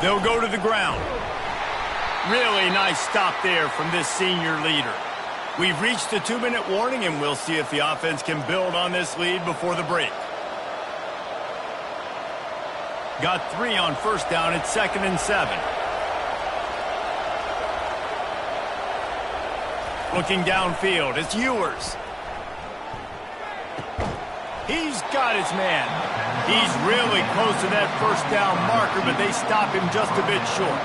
[SPEAKER 1] They'll go to the ground. Really nice stop there from this senior leader. We've reached the 2-minute warning, and we'll see if the offense can build on this lead before the break. Got 3 on first down. It's 2nd and 7. Looking downfield, it's Ewers. He's got his man. He's really close to that first down marker, but they stop him just a bit short.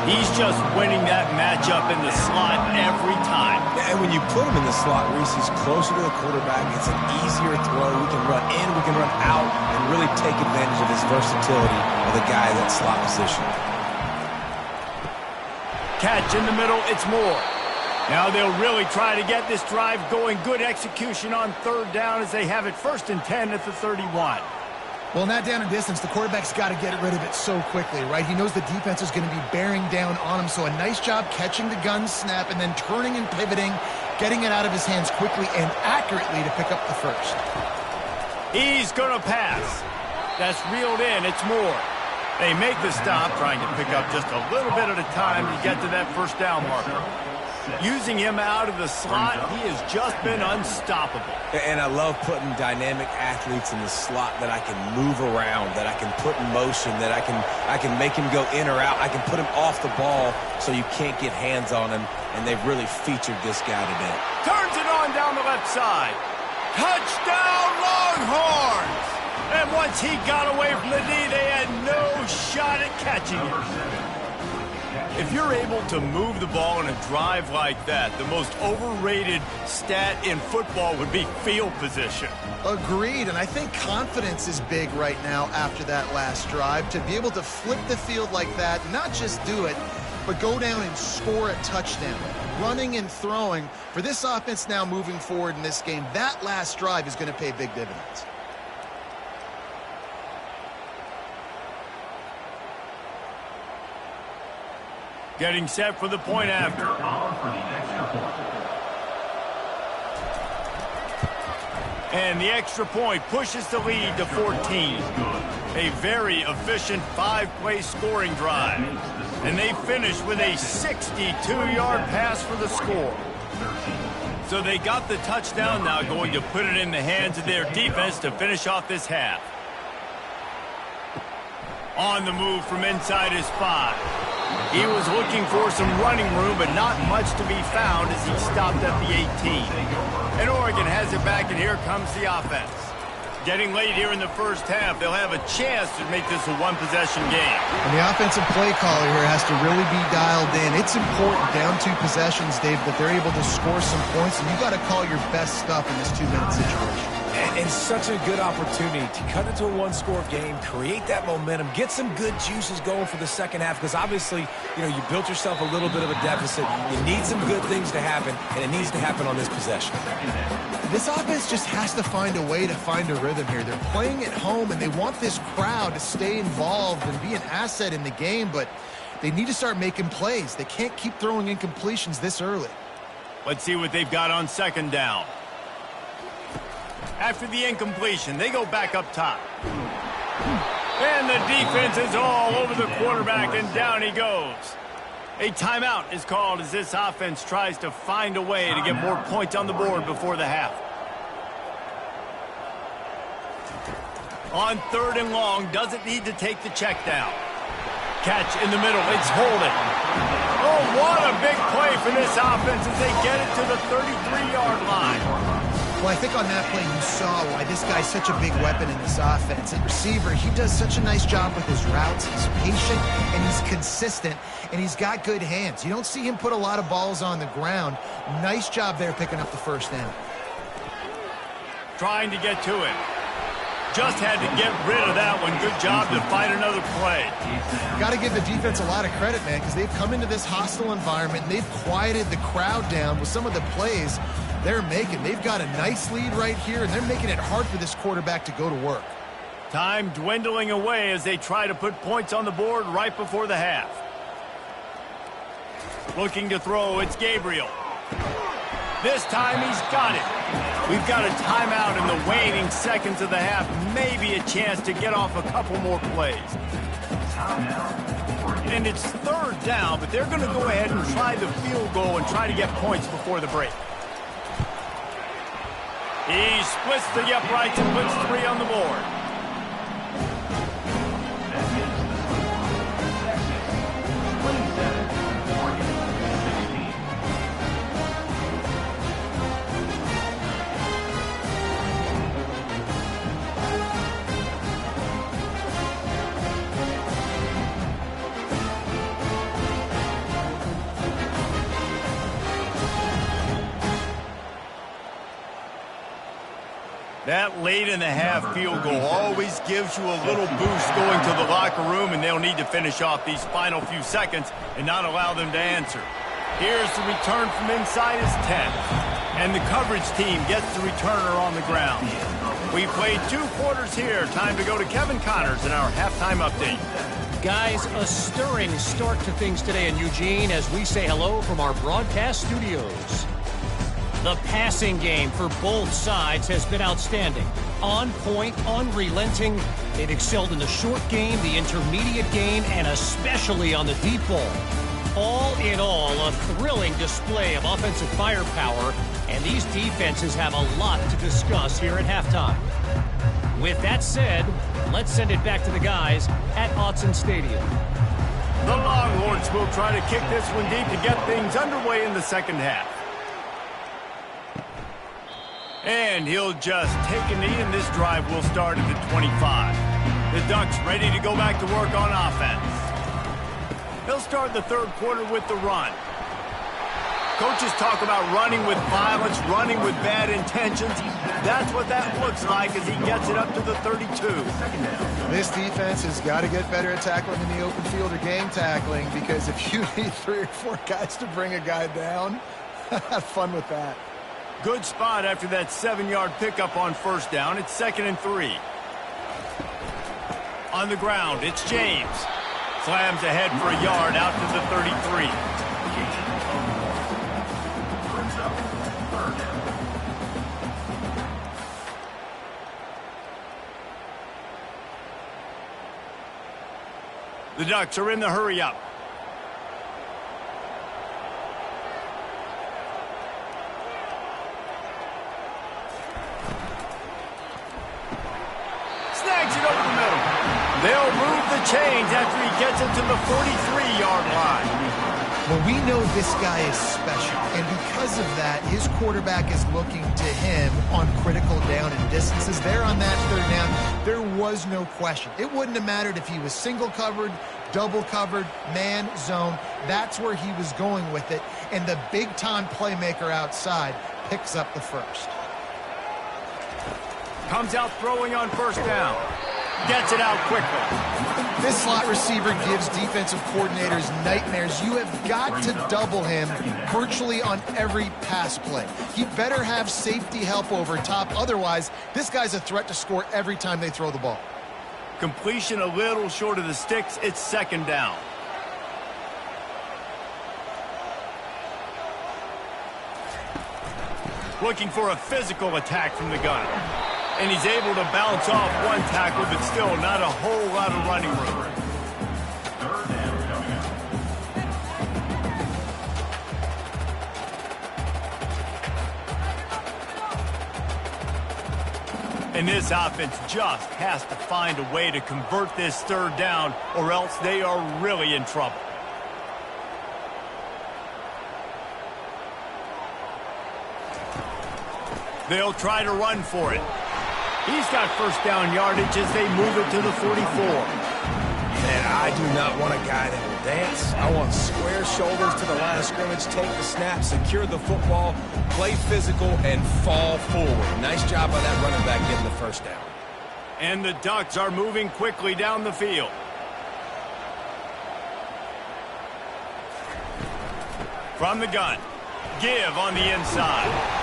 [SPEAKER 1] He's just winning that matchup in the slot every time.
[SPEAKER 3] And when you put him in the slot, Reese, he's closer to the quarterback. It's an easier throw. We can run in, we can run out, and really take advantage of his versatility of the guy in that slot position.
[SPEAKER 1] Catch in the middle, it's Moore. Now they'll really try to get this drive going. Good execution on 3rd down as they have it 1st and 10 at the 31.
[SPEAKER 2] Well, not down in distance, the quarterback's got to get rid of it so quickly, right? He knows the defense is going to be bearing down on him, so a nice job catching the gun snap and then turning and pivoting, getting it out of his hands quickly and accurately to pick up the 1st.
[SPEAKER 1] He's going to pass. That's reeled in. It's Moore. They make the stop, trying to pick up just a little bit at a time to get to that first down marker. Using him out of the slot, he has just been unstoppable.
[SPEAKER 3] And I love putting dynamic athletes in the slot that I can move around, that I can put in motion, that I can make him go in or out. I can put him off the ball so you can't get hands on him, and they've really featured this guy today.
[SPEAKER 1] Turns it on down the left side. Touchdown, Longhorns! And once he got away from the D, they had no shot at catching him. If you're able to move the ball in a drive like that, the most overrated stat in football would be field position.
[SPEAKER 2] Agreed, and I think confidence is big right now after that last drive. To be able to flip the field like that, not just do it, but go down and score a touchdown. Running and throwing, for this offense now moving forward in this game, that last drive is going to pay big dividends.
[SPEAKER 1] Getting set for the point after. And the extra point pushes the lead to 14. A very efficient 5-play scoring drive. And they finish with a 62-yard pass for the score. So they got the touchdown, now going to put it in the hands of their defense to finish off this half. On the move from inside his 5. He was looking for some running room, but not much to be found as he stopped at the 18. And Oregon has it back, and here comes the offense. Getting late here in the first half, they'll have a chance to make this a one-possession game.
[SPEAKER 2] And the offensive play caller here has to really be dialed in. It's important down 2 possessions, Dave, that they're able to score some points, and you got to call your best stuff in this 2-minute situation.
[SPEAKER 3] And such a good opportunity to cut into a one-score game, create that momentum, get some good juices going for the second half, because obviously, you built yourself a little bit of a deficit. You need some good things to happen, and it needs to happen on this possession.
[SPEAKER 2] This offense just has to find a way to find a rhythm here. They're playing at home, and they want this crowd to stay involved and be an asset in the game, but they need to start making plays. They can't keep throwing incompletions this early.
[SPEAKER 1] Let's see what they've got on second down. After the incompletion, they go back up top. And the defense is all over the quarterback, and down he goes. A timeout is called as this offense tries to find a way to get more points on the board before the half. On 3rd and long, doesn't need to take the check down. Catch in the middle, it's holding. Oh, what a big play for this offense as they get it to the 33-yard line.
[SPEAKER 2] Well, I think on that play you saw why this guy's such a big weapon in this offense. At receiver, he does such a nice job with his routes. He's patient, and he's consistent, and he's got good hands. You don't see him put a lot of balls on the ground. Nice job there picking up the first down.
[SPEAKER 1] Trying to get to it. Just had to get rid of that one. Good job to fight another play.
[SPEAKER 2] Got to give the defense a lot of credit, man, because they've come into this hostile environment, and they've quieted the crowd down with some of the plays they're making. They've got a nice lead right here, and they're making it hard for this quarterback to go to work.
[SPEAKER 1] Time dwindling away as they try to put points on the board right before the half. Looking to throw, it's Gabriel. This time he's got it. We've got a timeout in the waning seconds of the half. Maybe a chance to get off a couple more plays. And it's 3rd down, but they're going to go ahead and try the field goal and try to get points before the break. He splits the uprights and puts 3 on the board. That late in the half field goal always gives you a little boost going to the locker room, and they'll need to finish off these final few seconds and not allow them to answer. Here's the return from inside his 10. And the coverage team gets the returner on the ground. We played 2 quarters here. Time to go to Kevin Connors in our halftime update.
[SPEAKER 5] Guys, a stirring start to things today in Eugene as we say hello from our broadcast studios. The passing game for both sides has been outstanding. On point, unrelenting. They've excelled in the short game, the intermediate game, and especially on the deep ball. All in all, a thrilling display of offensive firepower, and these defenses have a lot to discuss here at halftime. With that said, let's send it back to the guys at Autzen Stadium.
[SPEAKER 1] The Longhorns will try to kick this one deep to get things underway in the second half. And he'll just take a knee, and this drive will start at the 25. The Ducks ready to go back to work on offense. They'll start the 3rd quarter with the run. Coaches talk about running with violence, running with bad intentions. That's what that looks like as he gets it up to the 32.
[SPEAKER 2] This defense has got to get better at tackling in the open field or game tackling, because if you need 3 or 4 guys to bring a guy down, have fun with that.
[SPEAKER 1] Good spot after that 7-yard pickup on 1st down. It's 2nd and 3. On the ground, it's James. Slams ahead for a yard out to the 33. The Ducks are in the hurry-up. Snags it over the middle. They'll move the chains after he gets it to the 43-yard line.
[SPEAKER 2] Well, we know this guy is special, and because of that, his quarterback is looking to him on critical down and distances. There on that third down, there was no question. It wouldn't have mattered if he was single covered, double covered, man, zone. That's where he was going with it, and the big-time playmaker outside picks up the first.
[SPEAKER 1] Comes out throwing on first down. Gets it out quickly.
[SPEAKER 2] This slot receiver gives defensive coordinators nightmares. You have got to double him virtually on every pass play. He better have safety help over top. Otherwise, this guy's a threat to score every time they throw the ball.
[SPEAKER 1] Completion a little short of the sticks. It's second down. Looking for a physical attack from the gun. And he's able to bounce off one tackle, but still not a whole lot of running room.
[SPEAKER 4] Third down coming up.
[SPEAKER 1] And this offense just has to find a way to convert this third down, or else they are really in trouble. They'll try to run for it. He's got first down yardage as they move it to the 44.
[SPEAKER 3] And I do not want a guy that will dance. I want square shoulders to the line of scrimmage, take the snap, secure the football, play physical, and fall forward. Nice job by that running back getting the first down.
[SPEAKER 1] And the Ducks are moving quickly down the field. From the gun, give on the inside.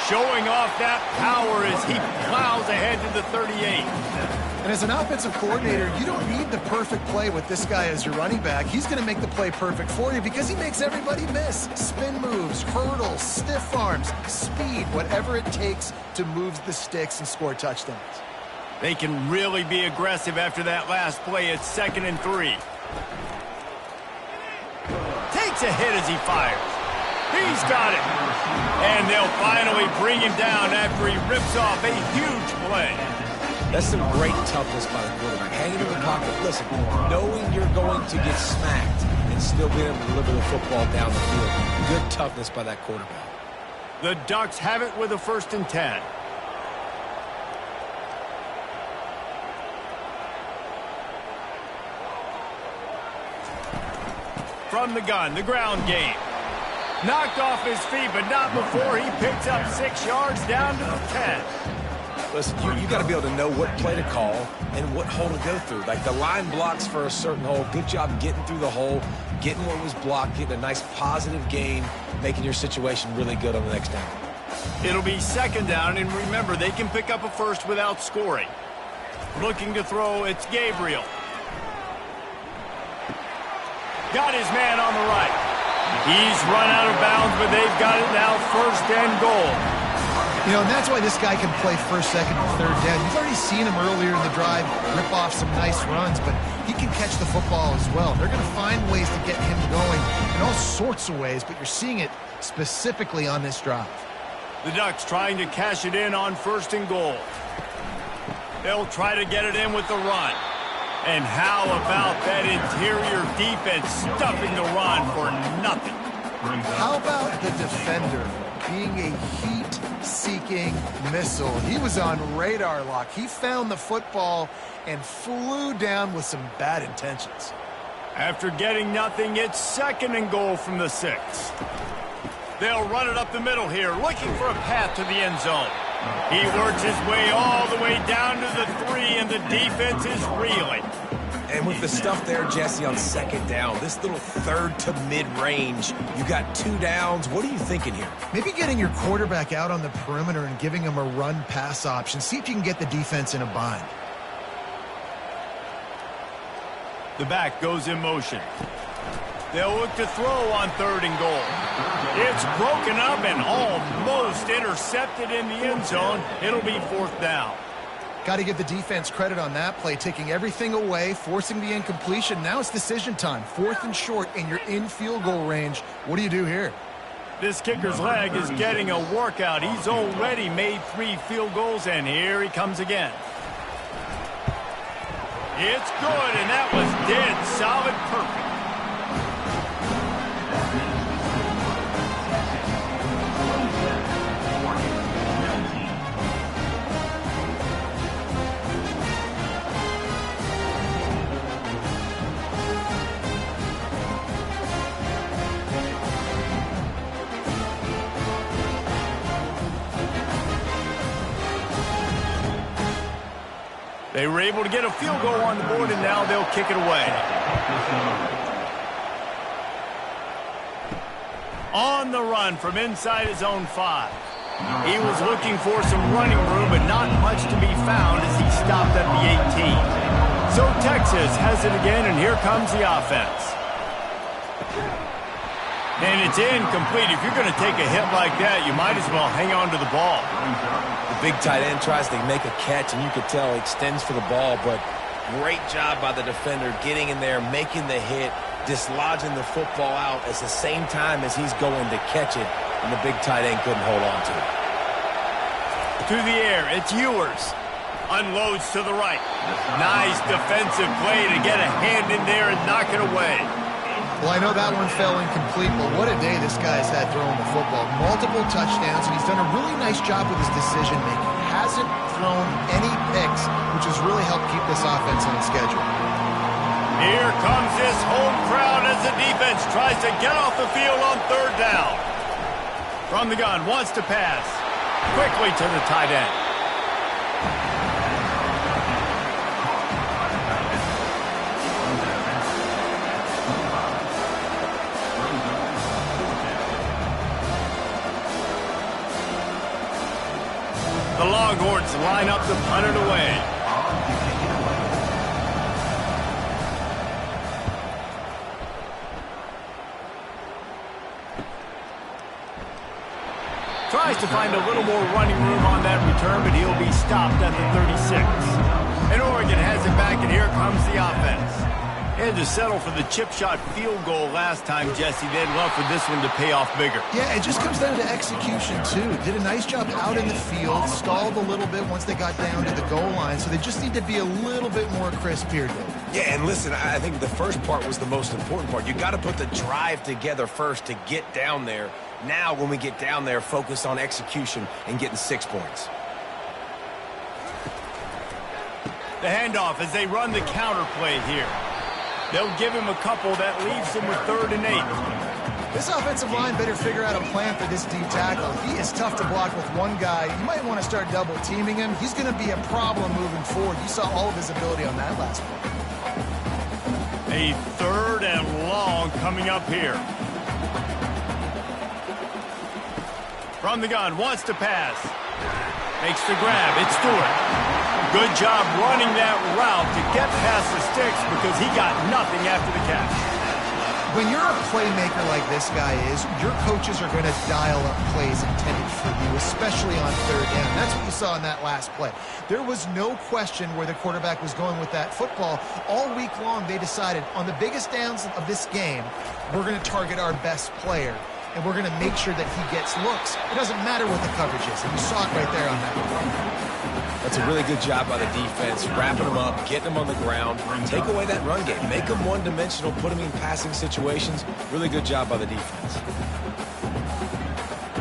[SPEAKER 1] Showing off that power as he plows ahead to the 38.
[SPEAKER 2] And as an offensive coordinator, you don't need the perfect play with this guy as your running back. He's going to make the play perfect for you because he makes everybody miss. Spin moves, hurdles, stiff arms, speed, whatever it takes to move the sticks and score touchdowns.
[SPEAKER 1] They can really be aggressive after that last play. It's 2nd and 3. Takes a hit as he fires. He's got it. And they'll finally bring him down after he rips off a huge play.
[SPEAKER 3] That's some great toughness by the quarterback. Hanging in the pocket. Listen, knowing you're going to get smacked and still being able to deliver the football down the field. Good toughness by that quarterback.
[SPEAKER 1] The Ducks have it with a 1st and 10. From the gun, the ground game. Knocked off his feet, but not before he picks up 6 yards down to the 10.
[SPEAKER 3] Listen, you got to be able to know what play to call and what hole to go through. Like the line blocks for a certain hole. Good job getting through the hole, getting what was blocked, getting a nice positive gain, making your situation really good on the next down.
[SPEAKER 1] It'll be 2nd down, and remember, they can pick up a first without scoring. Looking to throw, it's Gabriel. Got his man on the right. He's run out of bounds, but they've got it now 1st and goal.
[SPEAKER 2] You know, and that's why this guy can play 1st, 2nd, and 3rd down. You've already seen him earlier in the drive rip off some nice runs, but he can catch the football as well. They're going to find ways to get him going in all sorts of ways, but you're seeing it specifically on this drive.
[SPEAKER 1] The Ducks trying to cash it in on 1st and goal. They'll try to get it in with the run. And how about that interior defense stuffing the run for nothing?
[SPEAKER 2] How about the defender being a heat-seeking missile? He was on radar lock. He found the football and flew down with some bad intentions.
[SPEAKER 1] After getting nothing, it's 2nd and goal from the 6. They'll run it up the middle here, looking for a path to the end zone. He works his way all the way down to the 3, and the defense is reeling.
[SPEAKER 3] And with the stuff there, Jesse, on 2nd down, this little 3rd to mid-range, you got 2 downs. What are you thinking here?
[SPEAKER 2] Maybe getting your quarterback out on the perimeter and giving him a run-pass option. See if you can get the defense in a bind.
[SPEAKER 1] The back goes in motion. They'll look to throw on 3rd and goal. It's broken up and almost intercepted in the end zone. It'll be 4th down.
[SPEAKER 2] Got to give the defense credit on that play, taking everything away, forcing the incompletion. Now it's decision time. 4th and short, and you're in field goal range. What do you do here?
[SPEAKER 1] This kicker's leg is getting a workout. He's already made 3 field goals, and here he comes again. It's good, and that was dead solid perfect. They were able to get a field goal on the board, and now they'll kick it away. On the run from inside his own 5. He was looking for some running room, but not much to be found as he stopped at the 18. So Texas has it again, and here comes the offense. And it's incomplete. If you're going to take a hit like that, you might as well hang on to the ball.
[SPEAKER 3] The big tight end tries to make a catch, and you can tell he extends for the ball, but great job by the defender getting in there, making the hit, dislodging the football out at the same time as he's going to catch it, and the big tight end couldn't hold on to it.
[SPEAKER 1] To the air, it's Ewers. Unloads to the right. Nice defensive play to get a hand in there and knock it away.
[SPEAKER 2] Well, I know that one fell incomplete, but what a day this guy's had throwing the football. Multiple touchdowns, and he's done a really nice job with his decision-making. Hasn't thrown any picks, which has really helped keep this offense on schedule.
[SPEAKER 1] Here comes this home crowd as the defense tries to get off the field on 3rd down. From the gun, wants to pass. Quickly to the tight end. The Longhorns line up to punt it away. Tries to find a little more running room on that return, but he'll be stopped at the 36. And Oregon has it back, and here comes the offense. They had to settle for the chip shot field goal last time, Jesse. They'd love for this one to pay off bigger.
[SPEAKER 2] Yeah, it just comes down to execution, too. Did a nice job out in the field, stalled a little bit once they got down to the goal line, so they just need to be a little bit more crisp here, Dave.
[SPEAKER 3] Yeah, and listen, I think the first part was the most important part. You got to put the drive together first to get down there. Now, when we get down there, focus on execution and getting 6 points.
[SPEAKER 1] The handoff as they run the counter play here. They'll give him a couple that leaves him with 3rd and 8.
[SPEAKER 2] This offensive line better figure out a plan for this D tackle. He is tough to block with one guy. You might want to start double teaming him. He's going to be a problem moving forward. You saw all of his ability on that last play.
[SPEAKER 1] A 3rd and long coming up here. From the gun, wants to pass. Makes the grab. It's Stewart. Good job running that route to get past the sticks because he got nothing after the catch.
[SPEAKER 2] When you're a playmaker like this guy is, your coaches are going to dial up plays intended for you, especially on 3rd down. That's what you saw in that last play. There was no question where the quarterback was going with that football. All week long, they decided on the biggest downs of this game, we're going to target our best player, and we're going to make sure that he gets looks. It doesn't matter what the coverage is, and you saw it right there on that play.
[SPEAKER 3] That's a really good job by the defense, wrapping them up, getting them on the ground, take away that run game, make them one-dimensional, put them in passing situations. Really good job by the defense.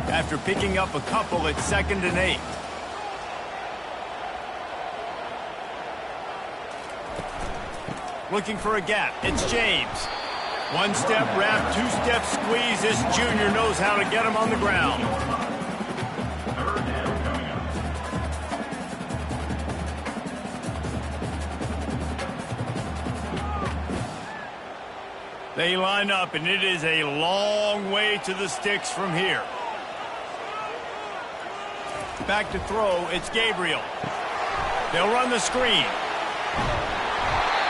[SPEAKER 1] After picking up a couple, it's 2nd and 8. Looking for a gap. It's James. 1-step wrap, 2-step squeeze. This junior knows how to get him on the ground. They line up, and it is a long way to the sticks from here. Back to throw, it's Gabriel. They'll run the screen.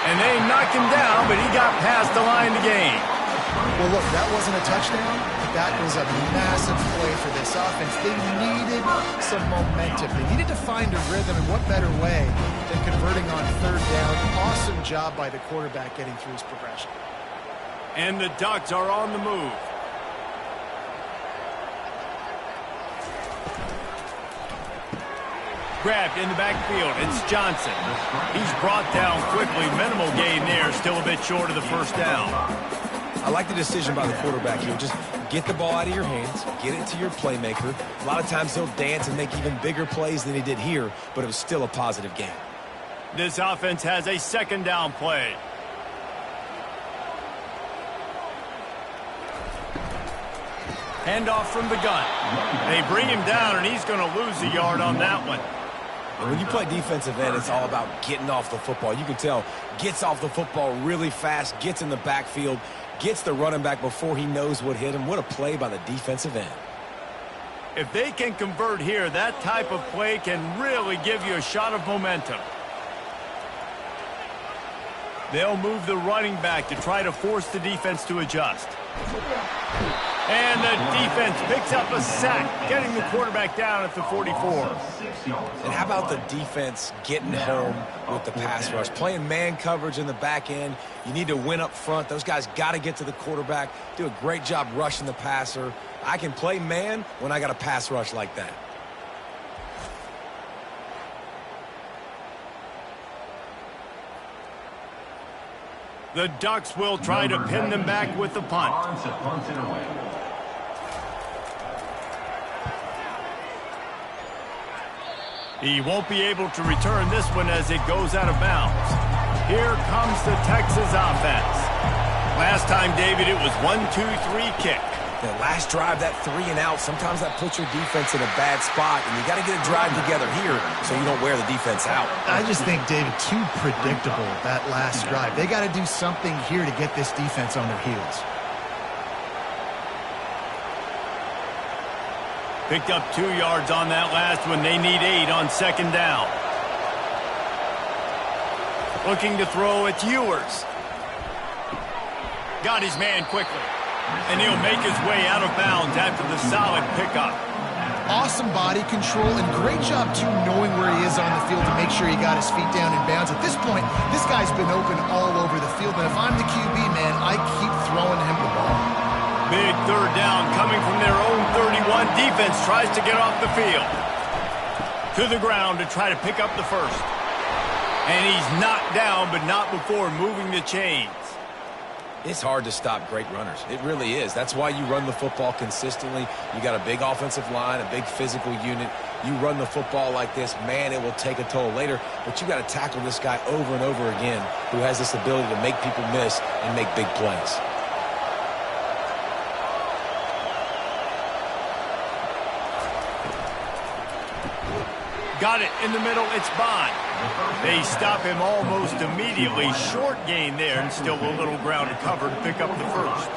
[SPEAKER 1] And they knock him down, but he got past the line to gain.
[SPEAKER 2] Well, look, that wasn't a touchdown, but that was a massive play for this offense. They needed some momentum. They needed to find a rhythm, and what better way than converting on 3rd down. Awesome job by the quarterback getting through his progression.
[SPEAKER 1] And the Ducks are on the move. Grabbed in the backfield. It's Johnson. He's brought down quickly. Minimal gain there. Still a bit short of the 1st down.
[SPEAKER 3] I like the decision by the quarterback here. Just get the ball out of your hands, get it to your playmaker. A lot of times he'll dance and make even bigger plays than he did here, but it was still a positive game.
[SPEAKER 1] This offense has a 2nd down play. Handoff from the gun. They bring him down, and he's going to lose a yard on that one.
[SPEAKER 3] And when you play defensive end, it's all about getting off the football. You can tell, gets off the football really fast, gets in the backfield, gets the running back before he knows what hit him. What a play by the defensive end.
[SPEAKER 1] If they can convert here, that type of play can really give you a shot of momentum. They'll move the running back to try to force the defense to adjust. And the defense picks up a sack, getting the quarterback down at the 44.
[SPEAKER 3] And how about the defense getting home with the pass rush? Playing man coverage in the back end. You need to win up front. Those guys got to get to the quarterback, do a great job rushing the passer. I can play man when I got a pass rush like that.
[SPEAKER 1] The Ducks will try to pin them back with the punt. He won't be able to return this one as it goes out of bounds. Here comes the Texas offense. Last time, David, it was 1-2-3 kick.
[SPEAKER 3] The last drive, that 3 and out, sometimes that puts your defense in a bad spot, and you got to get a drive together here so you don't wear the defense out.
[SPEAKER 2] I just think, David, too predictable, that last drive. They got to do something here to get this defense on their heels.
[SPEAKER 1] Picked up 2 yards on that last one. They need 8 on second down. Looking to throw, it's Ewers. Got his man quickly. And he'll make his way out of bounds after the solid pickup.
[SPEAKER 2] Awesome body control and great job, too, knowing where he is on the field to make sure he got his feet down in bounds. At this point, this guy's been open all over the field. And if I'm the QB, man, I keep throwing him the ball.
[SPEAKER 1] Big third down coming from their own 31. Defense tries to get off the field. To the ground to try to pick up the first. And he's knocked down, but not before moving the chains.
[SPEAKER 3] It's hard to stop great runners. It really is. That's why you run the football consistently. You got a big offensive line, a big physical unit. You run the football like this, man, it will take a toll later. But you got to tackle this guy over and over again who has this ability to make people miss and make big plays.
[SPEAKER 1] Got it in the middle. It's Bond. They stop him almost immediately. Short gain there and still a little ground to cover to pick up the first.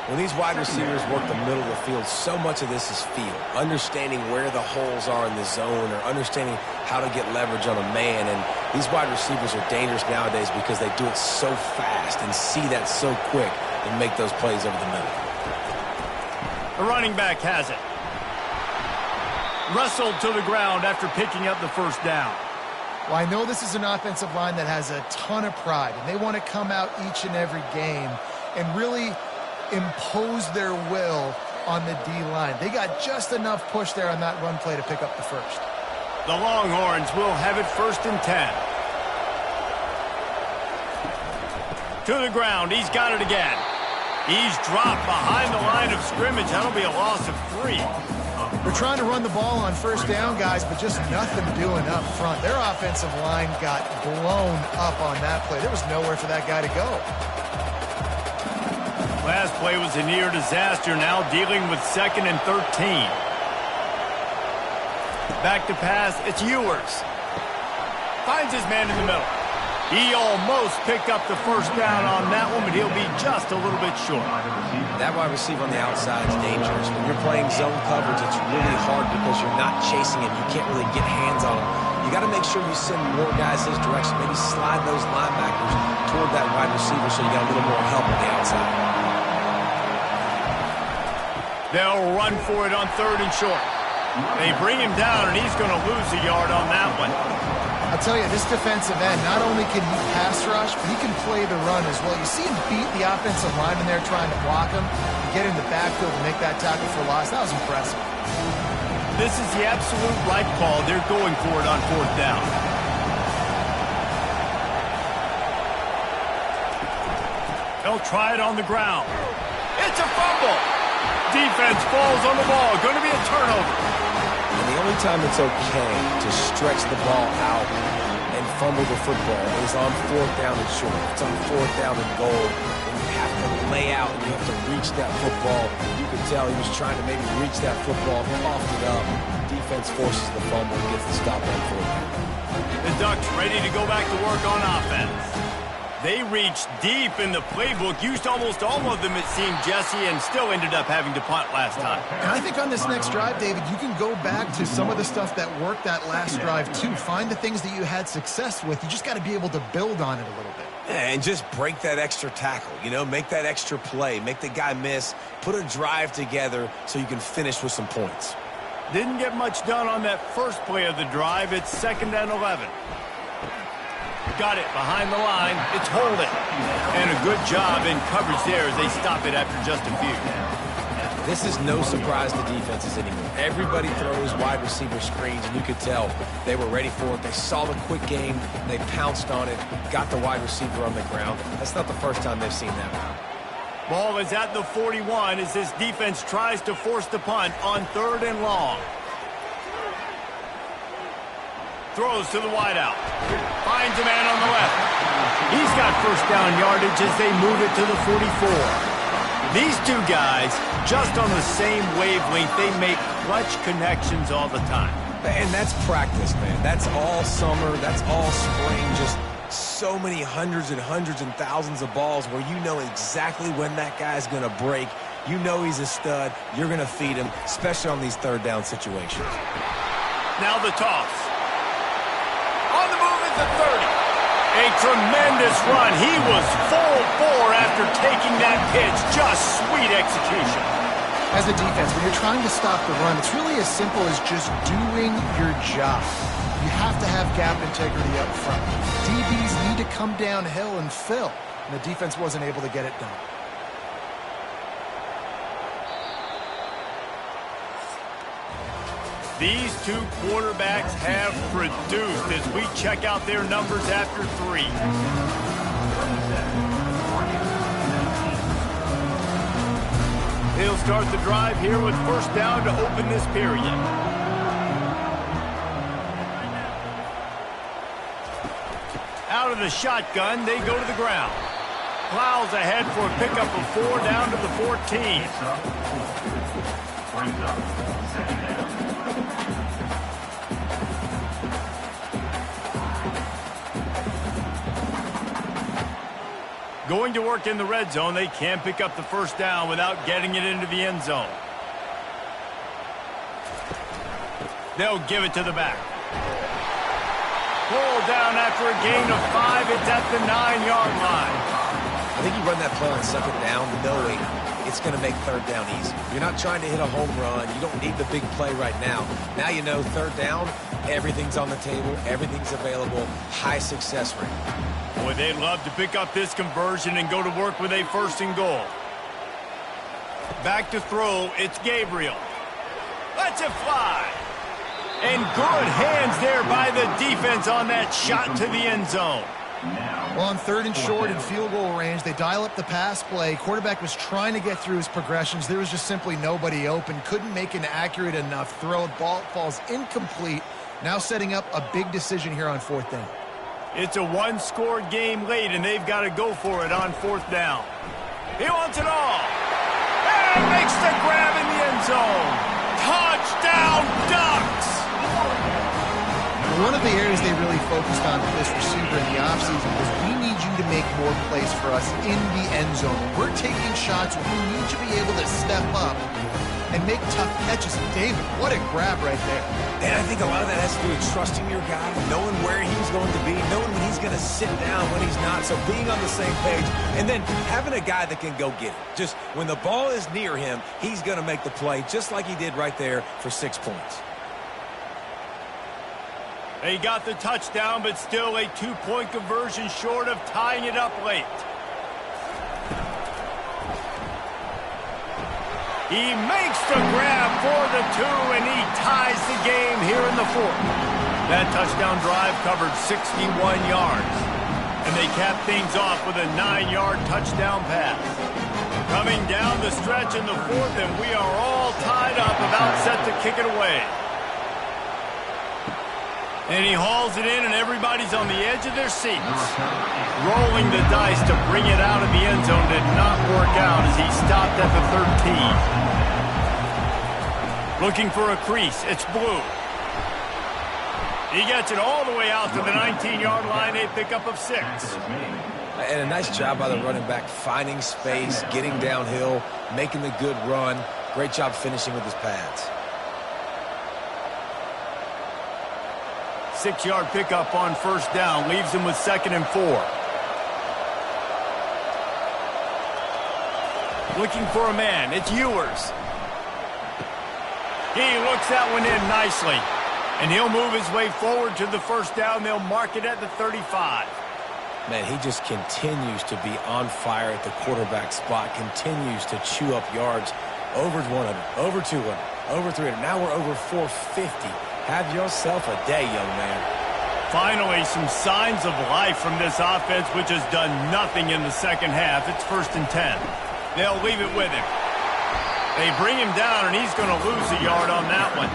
[SPEAKER 3] When these wide receivers work the middle of the field, so much of this is feel. Understanding where the holes are in the zone or understanding how to get leverage on a man. And these wide receivers are dangerous nowadays because they do it so fast and see that so quick and make those plays over the middle.
[SPEAKER 1] The running back has it. Wrestled to the ground after picking up the first down.
[SPEAKER 2] Well, I know this is an offensive line that has a ton of pride, and they want to come out each and every game and really impose their will on the D-line. They got just enough push there on that run play to pick up the first.
[SPEAKER 1] The Longhorns will have it 1st and 10. To the ground. He's got it again. He's dropped behind the line of scrimmage. That'll be a loss of 3.
[SPEAKER 2] They're trying to run the ball on first down, guys, but just nothing doing up front. Their offensive line got blown up on that play. There was nowhere for that guy to go.
[SPEAKER 1] Last play was a near disaster. Now dealing with 2nd and 13. Back to pass. It's Ewers. Finds his man in the middle. He almost picked up the first down on that one, but he'll be just a little bit short.
[SPEAKER 3] That wide receiver on the outside is dangerous. When you're playing zone coverage, it's really hard because you're not chasing him. You can't really get hands on him. You got to make sure you send more guys his direction. Maybe slide those linebackers toward that wide receiver so you got a little more help on the outside.
[SPEAKER 1] They'll run for it on 3rd and short. They bring him down, and he's going to lose a yard on that one.
[SPEAKER 2] I'll tell you, this defensive end, not only can he pass rush, but he can play the run as well. You see him beat the offensive lineman there trying to block him, get in the backfield and make that tackle for loss. That was impressive.
[SPEAKER 1] This is the absolute right call. They're going for it on 4th down. They'll try it on the ground. It's a fumble. Defense falls on the ball. Going to be a turnover.
[SPEAKER 3] And the only time it's okay to stretch the ball out and fumble the football is on 4th down and short. It's on 4th down and goal when you have and lay out, and you have to reach that football. You could tell he was trying to maybe reach that football, coughed it up. Defense forces the fumble and gets the stop on 4th.
[SPEAKER 1] The Ducks ready to go back to work on offense. They reached deep in the playbook, used almost all of them, it seemed, Jesse, and still ended up having to punt last time.
[SPEAKER 2] And I think on this next drive, David, you can go back to some of the stuff that worked that last drive, too. Find the things that you had success with. You just got to be able to build on it a little bit.
[SPEAKER 3] Yeah, and just break that extra tackle, you know, make that extra play, make the guy miss, put a drive together so you can finish with some points.
[SPEAKER 1] Didn't get much done on that first play of the drive. It's 2nd and 11. Got it behind the line. It's hold it. And a good job in coverage there as they stop it after just a few.
[SPEAKER 3] This is no surprise to defenses anymore. Everybody throws wide receiver screens, and you could tell they were ready for it. They saw the quick game. They pounced on it, got the wide receiver on the ground. That's not the first time they've seen that.
[SPEAKER 1] Ball is at the 41 as this defense tries to force the punt on 3rd and long. Throws to the wideout. Finds a man on the left. He's got first down yardage as they move it to the 44. These two guys, just on the same wavelength, they make clutch connections all the time.
[SPEAKER 3] And that's practice, man. That's all summer. That's all spring. Just so many hundreds and thousands of balls where you know exactly when that guy's going to break. You know he's a stud. You're going to feed him, especially on these 3rd down situations.
[SPEAKER 1] Now the toss. On the move is the 30. A tremendous run. He was full bore after taking that pitch. Just sweet execution.
[SPEAKER 2] As a defense, when you're trying to stop the run, it's really as simple as just doing your job. You have to have gap integrity up front. DBs need to come downhill and fill, and the defense wasn't able to get it done.
[SPEAKER 1] These two quarterbacks have produced as we check out their numbers after 3. He'll start the drive here with first down to open this period. Out of the shotgun, they go to the ground. Plows ahead for a pickup of 4 down to the 14.
[SPEAKER 4] Brings up 2nd down.
[SPEAKER 1] Going to work in the red zone, they can't pick up the first down without getting it into the end zone. They'll give it to the back. Pull down after a gain of 5. It's at the 9-yard line.
[SPEAKER 3] I think you run that play on 2nd down knowing it's going to make 3rd down easy. You're not trying to hit a home run. You don't need the big play right now. Now you know 3rd down, everything's on the table, everything's available, high success rate.
[SPEAKER 1] Boy, they'd love to pick up this conversion and go to work with a 1st and goal. Back to throw, it's Gabriel. Lets it fly. And good hands there by the defense on that shot to the end zone.
[SPEAKER 2] Well, on 3rd and short and field goal range, they dial up the pass play. Quarterback was trying to get through his progressions. There was just simply nobody open. Couldn't make an accurate enough throw. Ball falls incomplete. Now setting up a big decision here on 4th down.
[SPEAKER 1] It's a 1-score game late, and they've got to go for it on 4th down. He wants it all. And makes the grab in the end zone. Touchdown, Ducks!
[SPEAKER 2] One of the areas they really focused on with this receiver in the offseason was we need you to make more plays for us in the end zone. When we're taking shots, we need you to be able to step up and make tough catches. David, what a grab right there.
[SPEAKER 3] And I think a lot of that has to do with trusting your guy, knowing where he's going to be, knowing when he's going to sit down, when he's not. So being on the same page, and then having a guy that can go get it. Just when the ball is near him, he's going to make the play, just like he did right there for 6 points.
[SPEAKER 1] They got the touchdown, but still a 2-point conversion short of tying it up late. He makes the grab for the 2, and he ties the game here in the 4th. That touchdown drive covered 61 yards. And they cap things off with a 9-yard touchdown pass. Coming down the stretch in the 4th, and we are all tied up, about set to kick it away. And he hauls it in, and everybody's on the edge of their seats. Rolling the dice to bring it out of the end zone did not work out as he stopped at the 13. Looking for a crease. It's Blue. He gets it all the way out to the 19-yard line, a pickup of 6.
[SPEAKER 3] And a nice job by the running back, finding space, getting downhill, making the good run. Great job finishing with his pads.
[SPEAKER 1] 6-yard pickup on first down. Leaves him with 2nd and 4. Looking for a man. It's Ewers. He looks that one in nicely. And he'll move his way forward to the first down. They'll mark it at the 35.
[SPEAKER 3] Man, he just continues to be on fire at the quarterback spot, continues to chew up yards. Over 100, over 200, over 300. Now we're over 450. Have yourself a day, young man.
[SPEAKER 1] Finally, some signs of life from this offense, which has done nothing in the second half. It's 1st and 10. They'll leave it with him. They bring him down, and he's going to lose a yard on that one.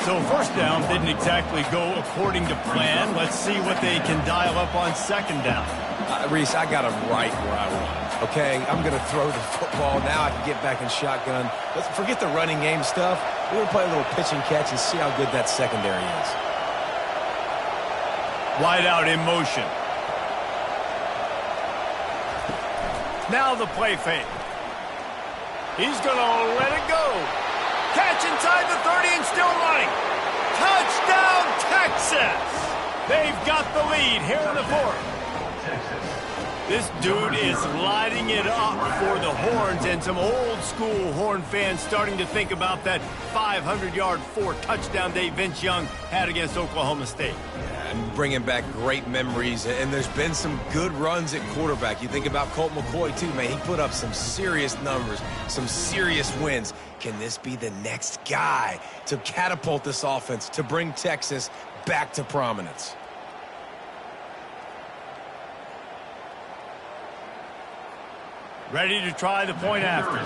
[SPEAKER 1] So first down didn't exactly go according to plan. Let's see what they can dial up on 2nd down.
[SPEAKER 3] Reese, I got him right where I want. Okay, I'm going to throw the football. Now I can get back in shotgun. Let's forget the running game stuff. We're going to play a little pitch and catch and see how good that secondary is.
[SPEAKER 1] Wide out in motion. Now the play fake. He's going to let it go. Catch inside the 30 and still running. Touchdown, Texas! They've got the lead here in the 4th. This dude is lighting it up for the Horns, and some old-school Horn fans starting to think about that 500-yard 4-touchdown day Vince Young had against Oklahoma State.
[SPEAKER 3] And bringing back great memories, and there's been some good runs at quarterback. You think about Colt McCoy, too, man. He put up some serious numbers, some serious wins. Can this be the next guy to catapult this offense, to bring Texas back to prominence?
[SPEAKER 1] Ready to try the point after.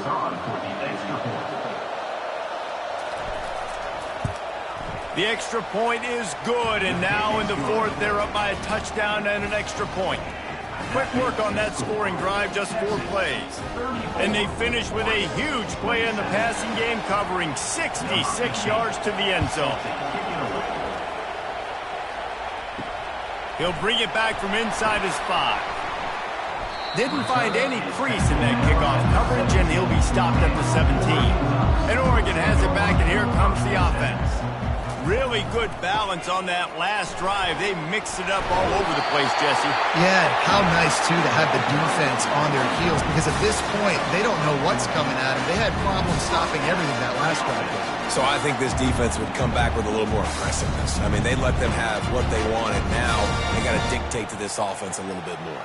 [SPEAKER 1] The extra point is good, and now in the 4th, they're up by a touchdown and an extra point. Quick work on that scoring drive, just 4 plays. And they finish with a huge play in the passing game, covering 66 yards to the end zone. He'll bring it back from inside his 5. Didn't find any crease in that kickoff coverage, and he'll be stopped at the 17. And Oregon has it back, and here comes the offense. Really good balance on that last drive. They mixed it up all over the place, Jesse.
[SPEAKER 2] Yeah, how nice, too, to have the defense on their heels, because at this point, they don't know what's coming at them. They had problems stopping everything that last drive.
[SPEAKER 3] So I think this defense would come back with a little more aggressiveness. I mean, they let them have what they wanted. Now they got to dictate to this offense a little bit more.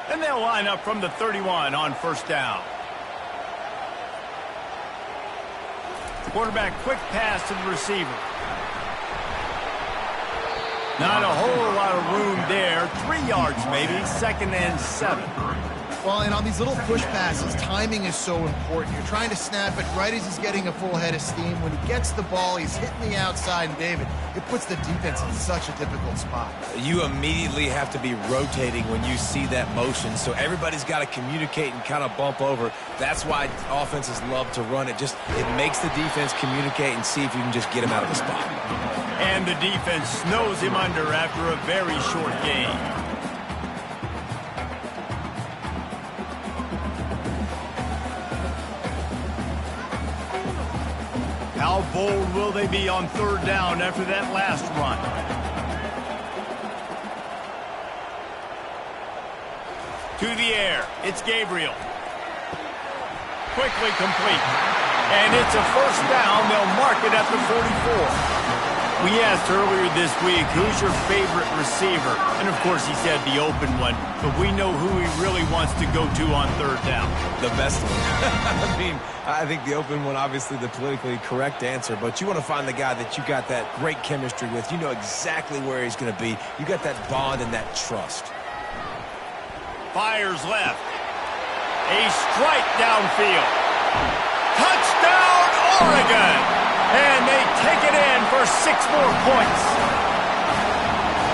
[SPEAKER 1] And they'll line up from the 31 on first down. Quarterback quick pass to the receiver. Not a whole lot of room there. 3 yards maybe. 2nd and 7.
[SPEAKER 2] Well, and on these little push passes, timing is so important. You're trying to snap it right as he's getting a full head of steam. When he gets the ball, he's hitting the outside, and David, it puts the defense in such a difficult spot.
[SPEAKER 3] You immediately have to be rotating when you see that motion, so everybody's got to communicate and kind of bump over. That's why offenses love to run it. It makes the defense communicate and see if you can just get him out of the spot.
[SPEAKER 1] And the defense snows him under after a very short game. How bold will they be on 3rd down after that last run? To the air. It's Gabriel. Quickly complete. And it's a first down. They'll mark it at the 44. We asked earlier this week, who's your favorite receiver? And, of course, he said the open one. But we know who he really wants to go to on 3rd down.
[SPEAKER 3] The best one. I mean, I think the open one, obviously the politically correct answer. But you want to find the guy that you got that great chemistry with. You know exactly where he's going to be. You got that bond and that trust.
[SPEAKER 1] Fires left. A strike downfield. Touchdown, Oregon! And they take it in for 6 more points.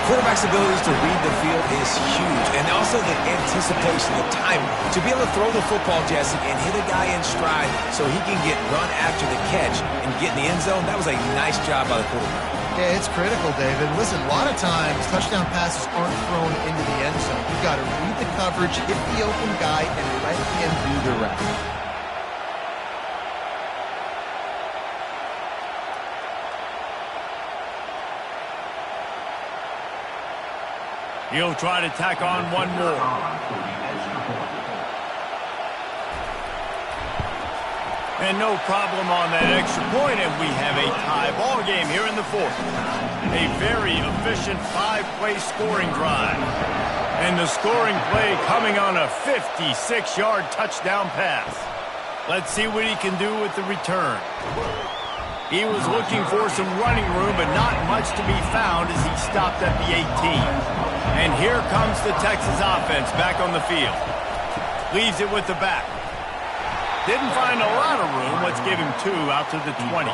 [SPEAKER 3] Quarterback's abilities to read the field is huge, and also the anticipation, the time to be able to throw the football, Jesse, and hit a guy in stride so he can get run after the catch and get in the end zone. That was a nice job by the quarterback.
[SPEAKER 2] Yeah, it's critical, David. Listen, a lot of times touchdown passes aren't thrown into the end zone. You've got to read the coverage, hit the open guy, and let him do the rest.
[SPEAKER 1] He'll try to tack on one more. And no problem on that extra point, and we have a tie ball game here in the fourth. A very efficient 5-play scoring drive. And the scoring play coming on a 56-yard touchdown pass. Let's see what he can do with the return. He was looking for some running room, but not much to be found as he stopped at the 18. And here comes the Texas offense back on the field. Leaves it with the back. Didn't find a lot of room. Let's give him 2 out to the 20.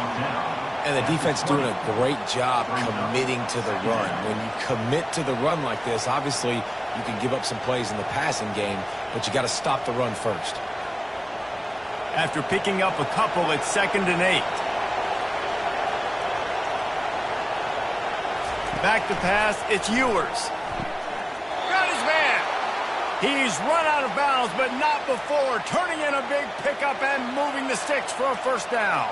[SPEAKER 3] And the defense doing a great job committing to the run. When you commit to the run like this, obviously you can give up some plays in the passing game, but you got to stop the run first.
[SPEAKER 1] After picking up a couple, it's 2nd and 8. Back to pass, it's Ewers. Got his man. He's run out of bounds, but not before turning in a big pickup and moving the sticks for a first down.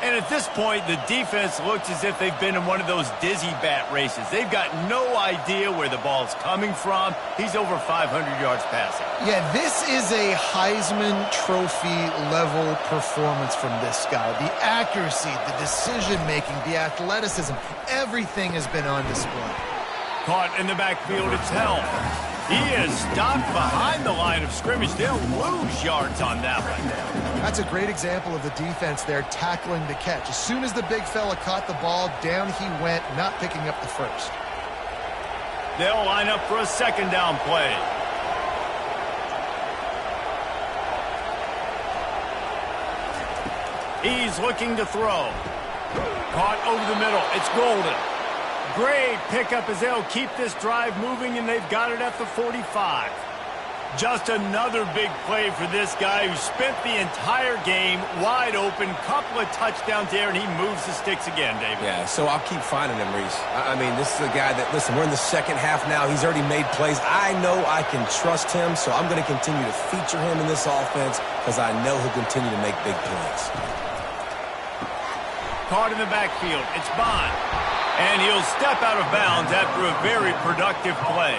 [SPEAKER 1] And at this point, the defense looks as if they've been in one of those dizzy bat races. They've got no idea where the ball's coming from. He's over 500 yards passing.
[SPEAKER 2] Yeah, this is a Heisman Trophy level performance from this guy. The accuracy, the decision-making, the athleticism, everything has been on display.
[SPEAKER 1] Caught in the backfield, it's Helm. He is stopped behind the line of scrimmage. They'll lose yards on that one.
[SPEAKER 2] That's a great example of the defense there tackling the catch. As soon as the big fella caught the ball, down he went, not picking up the first.
[SPEAKER 1] They'll line up for a 2nd down play. He's looking to throw. Caught over the middle. It's Golden. Great pickup as they'll keep this drive moving, and they've got it at the 45. Just another big play for this guy who spent the entire game wide open. Couple of touchdowns there, and he moves the sticks again, David.
[SPEAKER 3] Yeah, so I'll keep finding him, Reese. I mean, this is a guy that, listen, we're in the second half now. He's already made plays. I know I can trust him, so I'm going to continue to feature him in this offense because I know he'll continue to make big plays.
[SPEAKER 1] Caught in the backfield. It's Bond. And he'll step out of bounds after a very productive play.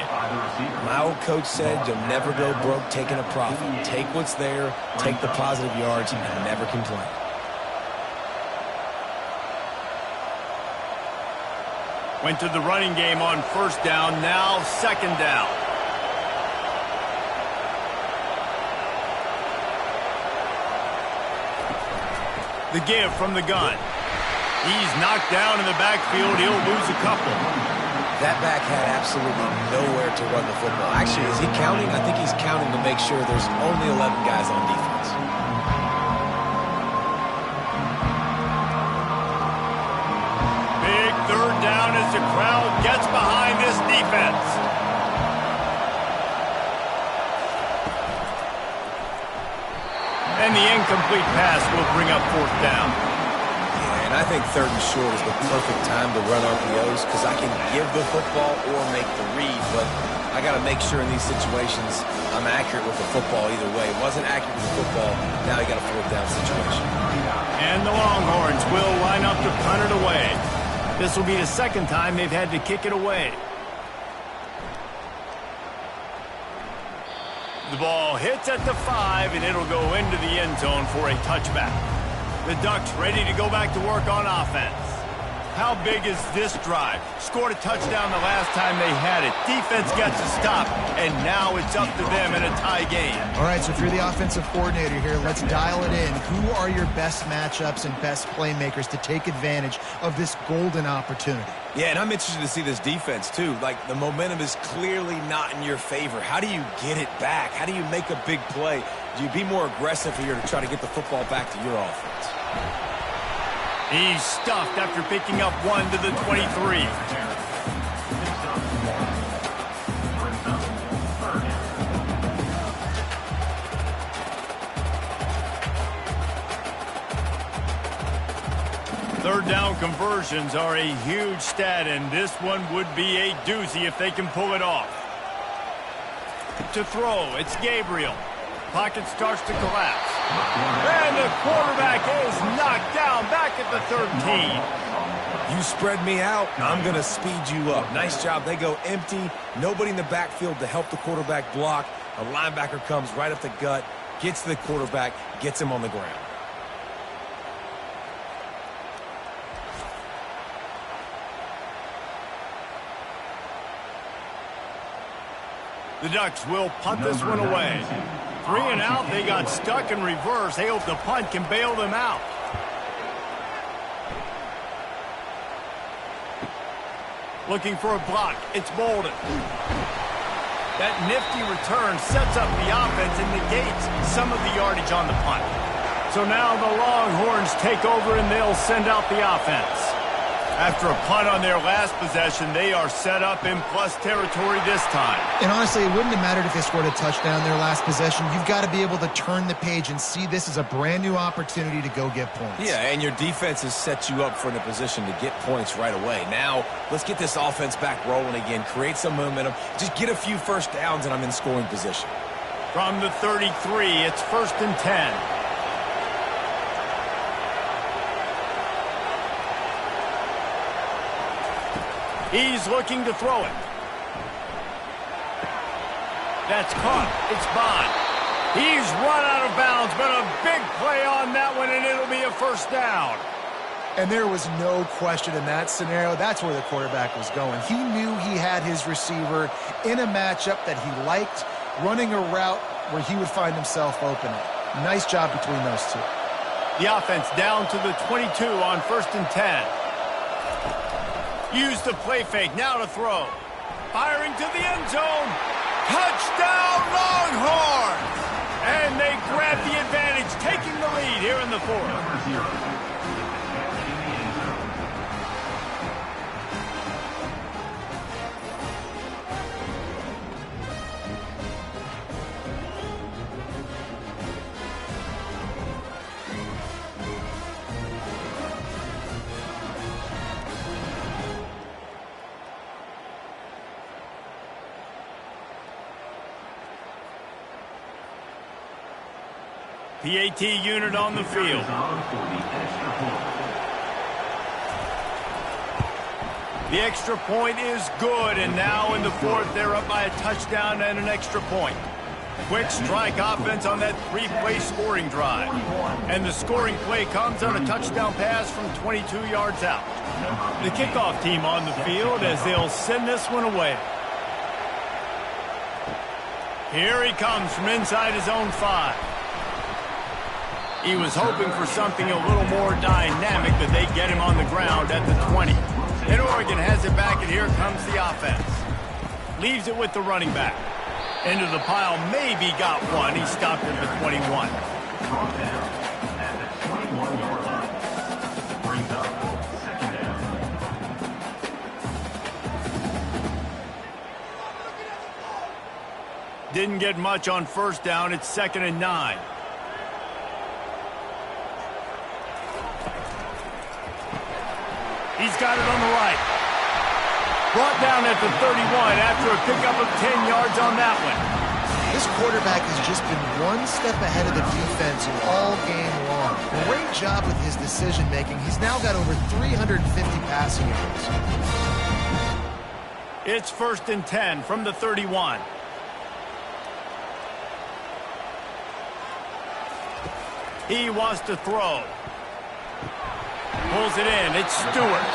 [SPEAKER 3] My old coach said you'll never go broke taking a profit. Take what's there, take the positive yards, and never complain.
[SPEAKER 1] Went to the running game on 1st down, now 2nd down. The give from the gun. He's knocked down in the backfield. He'll lose a couple.
[SPEAKER 3] That back had absolutely nowhere to run the football. Actually, is he counting? I think he's counting to make sure there's only 11 guys on defense.
[SPEAKER 1] Big 3rd down as the crowd gets behind this defense. And the incomplete pass will bring up 4th down.
[SPEAKER 3] And I think 3rd and short is the perfect time to run RPOs because I can give the football or make the read, but I got to make sure in these situations I'm accurate with the football either way. Wasn't accurate with the football, now you got a 4th down situation.
[SPEAKER 1] And the Longhorns will line up to punt it away. This will be the 2nd time they've had to kick it away. The ball hits at the 5, and it'll go into the end zone for a touchback. The Ducks ready to go back to work on offense. How big is this drive? Scored a touchdown the last time they had it. Defense gets a stop, and now it's up to them in a tie game.
[SPEAKER 2] All right, so if you're the offensive coordinator here, let's dial it in. Who are your best matchups and best playmakers to take advantage of this golden opportunity?
[SPEAKER 3] Yeah, and I'm interested to see this defense, too. Like, the momentum is clearly not in your favor. How do you get it back? How do you make a big play? Do you be more aggressive here to try to get the football back to your offense?
[SPEAKER 1] He's stuffed after picking up 1 to the 23. Third down conversions are a huge stat, and this one would be a doozy if they can pull it off. To throw, it's Gabriel. Pocket starts to collapse. And the quarterback is knocked down back at the 13.
[SPEAKER 3] You spread me out, I'm going to speed you up. Nice job. They go empty. Nobody in the backfield to help the quarterback block. A linebacker comes right up the gut, gets to the quarterback, gets him on the ground.
[SPEAKER 1] The Ducks will punt this one away. 3 and out, they got stuck in reverse. They hope the punt can bail them out. Looking for a block, it's Bolden. That nifty return sets up the offense and negates some of the yardage on the punt. So now the Longhorns take over and they'll send out the offense. After a punt on their last possession, they are set up in plus territory this time.
[SPEAKER 2] And honestly, it wouldn't have mattered if they scored a touchdown their last possession. You've got to be able to turn the page and see this as a brand new opportunity to go get points.
[SPEAKER 3] Yeah, and your defense has set you up for the position to get points right away. Now, let's get this offense back rolling again, create some momentum, just get a few first downs, and I'm in scoring position.
[SPEAKER 1] From the 33, it's 1st and 10. He's looking to throw it. That's caught. It's Bond. He's run out of bounds, but a big play on that one, and it'll be a first down.
[SPEAKER 2] And there was no question in that scenario. That's where the quarterback was going. He knew he had his receiver in a matchup that he liked, running a route where he would find himself open. Nice job between those two.
[SPEAKER 1] The offense down to the 22 on 1st and 10. Use the play fake, now to throw. Firing to the end zone. Touchdown, Longhorns! And they grab the advantage, taking the lead here in the 4th. PAT unit on the field. The extra point is good, and now in the 4th, they're up by a touchdown and an extra point. Quick strike offense on that 3-play scoring drive. And the scoring play comes on a touchdown pass from 22 yards out. The kickoff team on the field as they'll send this one away. Here he comes from inside his own 5. He was hoping for something a little more dynamic, but they get him on the ground at the 20. And Oregon has it back, and here comes the offense. Leaves it with the running back. Into the pile, maybe got one. He stopped at the 21. Didn't get much on 1st down. It's 2nd and 9. He's got it on the right. Brought down at the 31 after a pickup of 10 yards on that one.
[SPEAKER 2] This quarterback has just been one step ahead of the defense all game long. Great job with his decision-making. He's now got over 350 passing yards.
[SPEAKER 1] It's 1st and 10 from the 31. He wants to throw. Pulls it in. It's Stewart.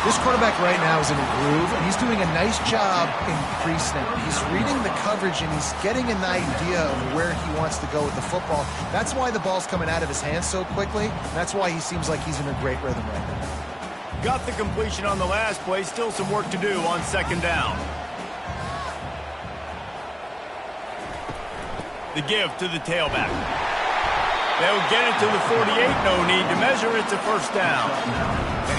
[SPEAKER 2] This quarterback right now is in a groove, and he's doing a nice job in pre-snap. He's reading the coverage, and he's getting an idea of where he wants to go with the football. That's why the ball's coming out of his hands so quickly. That's why he seems like he's in a great rhythm right now.
[SPEAKER 1] Got the completion on the last play. Still some work to do on 2nd down. The give to the tailback. They'll get it to the 48. No need to measure. It's a 1st down.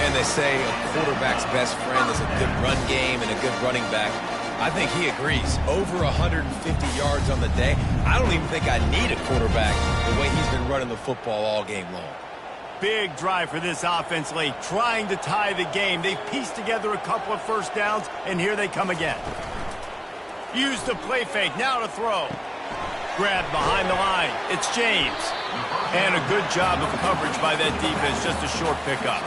[SPEAKER 3] And they say a quarterback's best friend is a good run game and a good running back. I think he agrees. Over 150 yards on the day. I don't even think I need a quarterback the way he's been running the football all game long.
[SPEAKER 1] big drive for this offense late, trying to tie the game. They've pieced together a couple of first downs, and here they come again. Use the play fake, now to throw. Grab behind the line. It's James. And a good job of coverage by that defense, just a short pickup.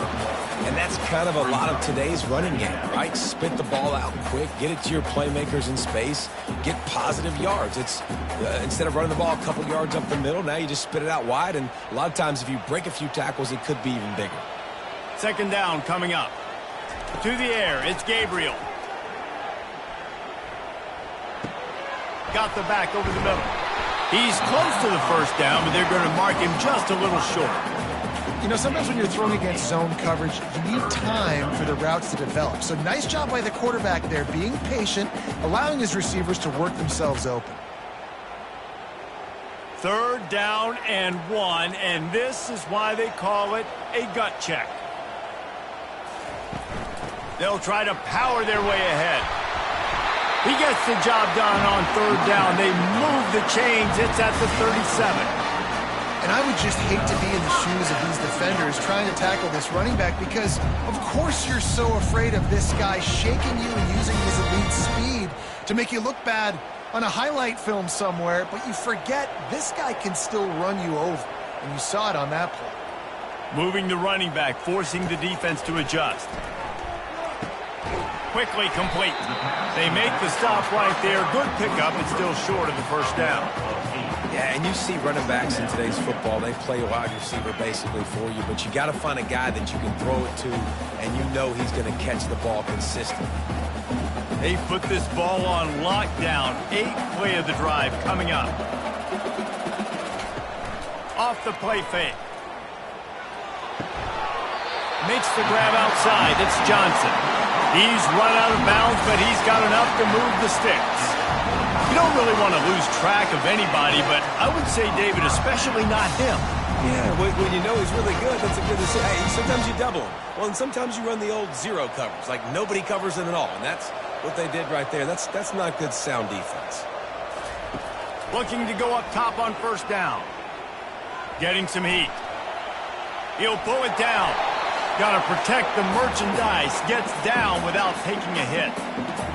[SPEAKER 3] And that's kind of a lot of today's running game, right? Spit the ball out quick, get it to your playmakers in space, get positive yards. It's instead of running the ball a couple yards up the middle, now you just spit it out wide, and a lot of times if you break a few tackles, it could be even bigger.
[SPEAKER 1] Second down coming up. To the air, it's Gabriel. Got the back over the middle. He's close to the first down, but they're going to mark him just a little short.
[SPEAKER 2] You know, sometimes when you're throwing against zone coverage, you need time for the routes to develop. So nice job by the quarterback there, being patient, allowing his receivers to work themselves open.
[SPEAKER 1] Third down and 1, and this is why they call it a gut check. They'll try to power their way ahead. He gets the job done on third down. They move the chains. It's at the 37.
[SPEAKER 2] And I would just hate to be in the shoes of these defenders trying to tackle this running back because, of course, you're so afraid of this guy shaking you and using his elite speed to make you look bad on a highlight film somewhere, but you forget this guy can still run you over, and you saw it on that play.
[SPEAKER 1] Moving the running back, forcing the defense to adjust. Quickly complete. They make the stop right there. Good pickup. It's still short of the first down.
[SPEAKER 3] Yeah, and you see running backs in today's football, they play a wide receiver basically for you, but you got to find a guy that you can throw it to, and you know he's going to catch the ball consistently.
[SPEAKER 1] They put this ball on lockdown. 8th play of the drive coming up. Off the play fake. Makes the grab outside. It's Johnson. He's run out of bounds, but he's got enough to move the sticks. You don't really want to lose track of anybody, but I would say, David, especially not him.
[SPEAKER 3] Yeah, when you know he's really good, that's a good decision. Hey, sometimes you double him. Well, and sometimes you run the old zero coverage, like nobody covers him at all, and that's what they did right there. That's not good sound defense.
[SPEAKER 1] Looking to go up top on first down. Getting some heat. He'll pull it down. Got to protect the merchandise. Gets down without taking a hit.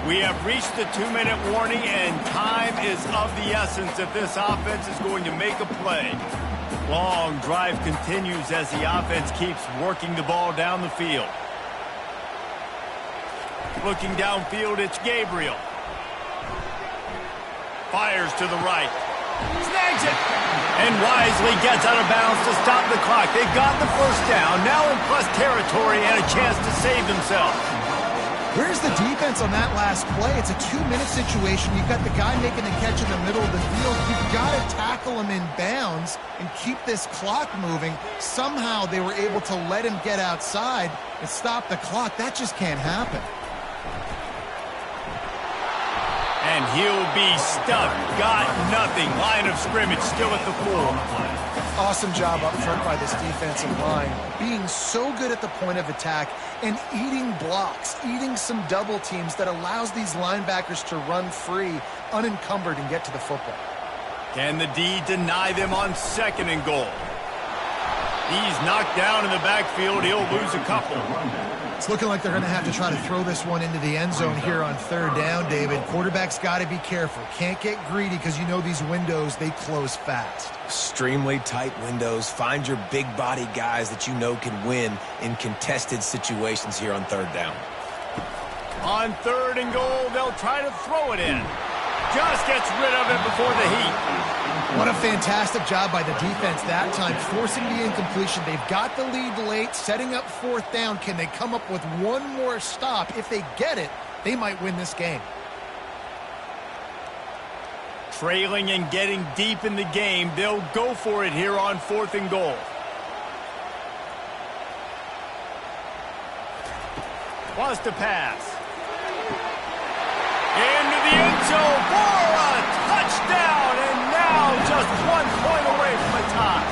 [SPEAKER 1] We have reached the 2-minute warning, and time is of the essence if this offense is going to make a play. Long drive continues as the offense keeps working the ball down the field. Looking downfield, it's Gabriel. Fires to the right. Snags it. And wisely gets out of bounds to stop the clock. They got the first down, now in plus territory and a chance to save themselves.
[SPEAKER 2] Where's the defense on that last play? It's a 2-minute situation. You've got the guy making the catch in the middle of the field. You've got to tackle him in bounds and keep this clock moving. Somehow they were able to let him get outside and stop the clock. That just can't happen.
[SPEAKER 1] And he'll be stuck. Got nothing. Line of scrimmage still at the 4.
[SPEAKER 2] Awesome job up front by this defensive line. Being so good at the point of attack and eating blocks, eating some double teams that allows these linebackers to run free, unencumbered, and get to the football.
[SPEAKER 1] Can the D deny them on 2nd and goal? He's knocked down in the backfield. He'll lose a couple.
[SPEAKER 2] It's looking like they're going to have to try to throw this one into the end zone here on 3rd down, David. Quarterback's got to be careful. Can't get greedy because you know these windows, they close fast.
[SPEAKER 3] Extremely tight windows. Find your big body guys that you know can win in contested situations here on 3rd down.
[SPEAKER 1] On 3rd and goal, they'll try to throw it in. Just gets rid of it before the heat.
[SPEAKER 2] What a fantastic job by the defense that time, forcing the incompletion. They've got the lead late, setting up 4th down. Can they come up with one more stop? If they get it, they might win this game.
[SPEAKER 1] Trailing and getting deep in the game, they'll go for it here on 4th and goal. Wants to pass. Into the end zone for a touchdown, and now just 1 point away from a tie.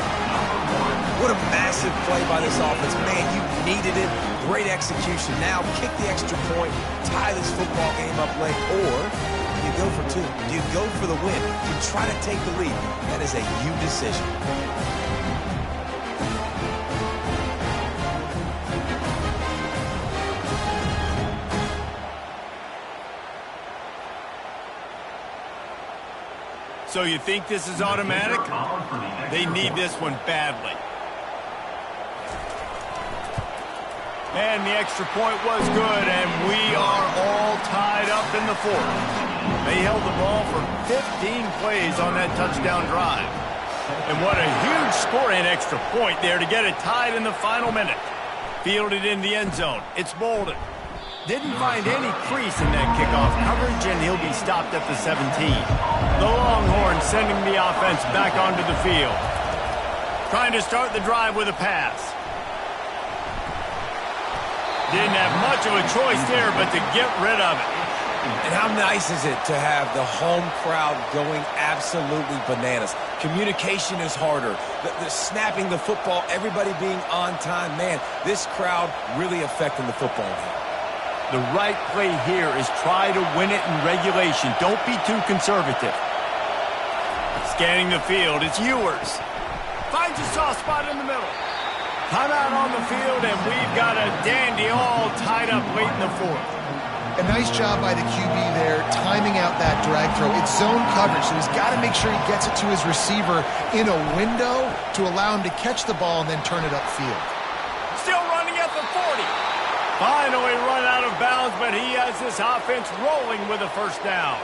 [SPEAKER 3] What a massive play by this offense. Man, you needed it. Great execution. Now kick the extra point, tie this football game up late, or you go for 2. You go for the win. You try to take the lead. That is a you decision.
[SPEAKER 1] So you think this is automatic? They need this one badly. And the extra point was good, and we are all tied up in the fourth. They held the ball for 15 plays on that touchdown drive. And what a huge score and extra point there to get it tied in the final minute. Fielded in the end zone. It's Bolden. Didn't find any crease in that kickoff coverage, and he'll be stopped at the 17. The Longhorns sending the offense back onto the field. Trying to start the drive with a pass. Didn't have much of a choice there but to get rid of it.
[SPEAKER 3] And how nice is it to have the home crowd going absolutely bananas? Communication is harder. The snapping the football, everybody being on time. Man, this crowd really affecting the football game.
[SPEAKER 1] The right play here is try to win it in regulation. Don't be too conservative. Scanning the field, it's Ewers. Finds a soft spot in the middle. Timeout on the field, and we've got a dandy all tied up late in the fourth.
[SPEAKER 2] A nice job by the QB there, timing out that drag throw. It's zone coverage, so he's got to make sure he gets it to his receiver in a window to allow him to catch the ball and then turn it upfield.
[SPEAKER 1] Still running at the 40. Finally run out of bounds, but he has this offense rolling with a first down.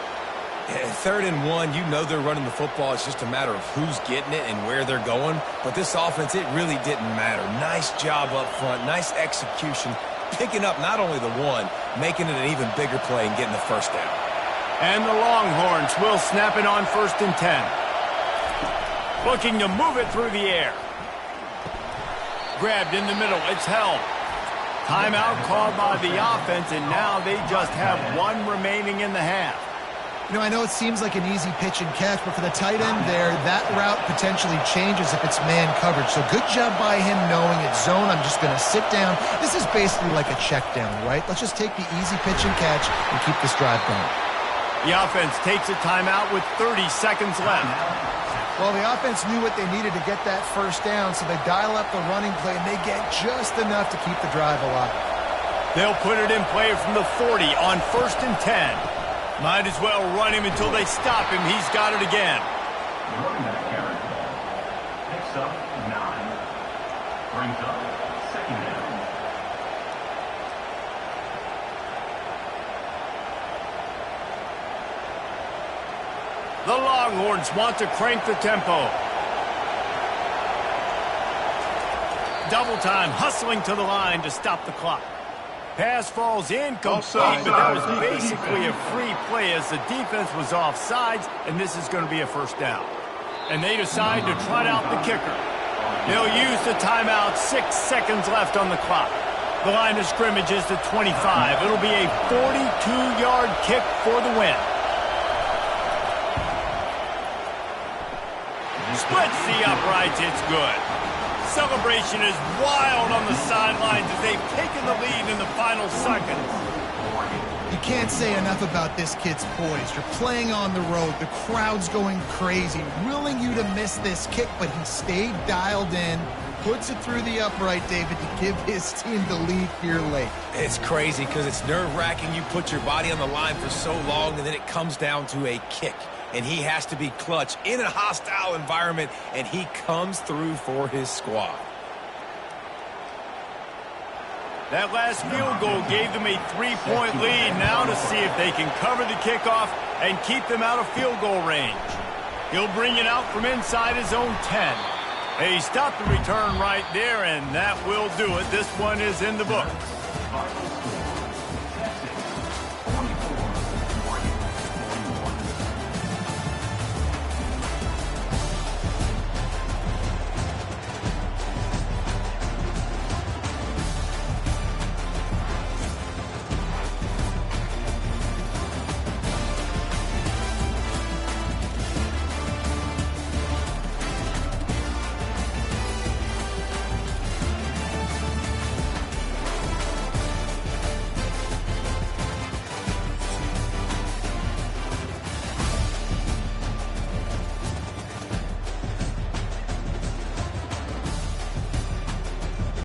[SPEAKER 3] Yeah, 3rd and 1, you know they're running the football. It's just a matter of who's getting it and where they're going. But this offense, it really didn't matter. Nice job up front, nice execution, picking up not only the one, making it an even bigger play and getting the first down.
[SPEAKER 1] And the Longhorns will snap it on 1st and 10. Looking to move it through the air. Grabbed in the middle, it's held. Timeout called by the offense, and now they just have one remaining in the half.
[SPEAKER 2] You know, I know it seems like an easy pitch and catch, but for the tight end there, that route potentially changes if it's man coverage. So good job by him knowing it's zone. I'm just going to sit down. This is basically like a check down, right? Let's just take the easy pitch and catch and keep this drive going.
[SPEAKER 1] The offense takes a timeout with 30 seconds left.
[SPEAKER 2] Well, the offense knew what they needed to get that first down, so they dial up the running play, and they get just enough to keep the drive alive.
[SPEAKER 1] They'll put it in play from the 40 on 1st and 10. Might as well run him until they stop him. He's got it again.
[SPEAKER 4] Running back carry. Picks up 9. Brings up 2nd down.
[SPEAKER 1] The Longhorns want to crank the tempo. Double time, hustling to the line to stop the clock. Pass falls incomplete, but that was basically a free play as the defense was offsides, and this is going to be a first down. And they decide to trot out the kicker. They'll use the timeout, 6 seconds left on the clock. The line of scrimmage is the 25. It'll be a 42-yard kick for the win. Splits the uprights, it's good. Celebration is wild on the sidelines as they've taken the lead in the final seconds.
[SPEAKER 2] You can't say enough about this kid's poise. You're playing on the road. The crowd's going crazy, willing you to miss this kick, but he stayed dialed in, puts it through the upright, David, to give his team the lead here late.
[SPEAKER 3] It's crazy because it's nerve-wracking. You put your body on the line for so long, and then it comes down to a kick. And he has to be clutch in a hostile environment, and he comes through for his squad.
[SPEAKER 1] That last field goal gave them a 3-point lead. Now to see if they can cover the kickoff and keep them out of field goal range. He'll bring it out from inside his own 10. They stopped the return right there, and that will do it. This one is in the books.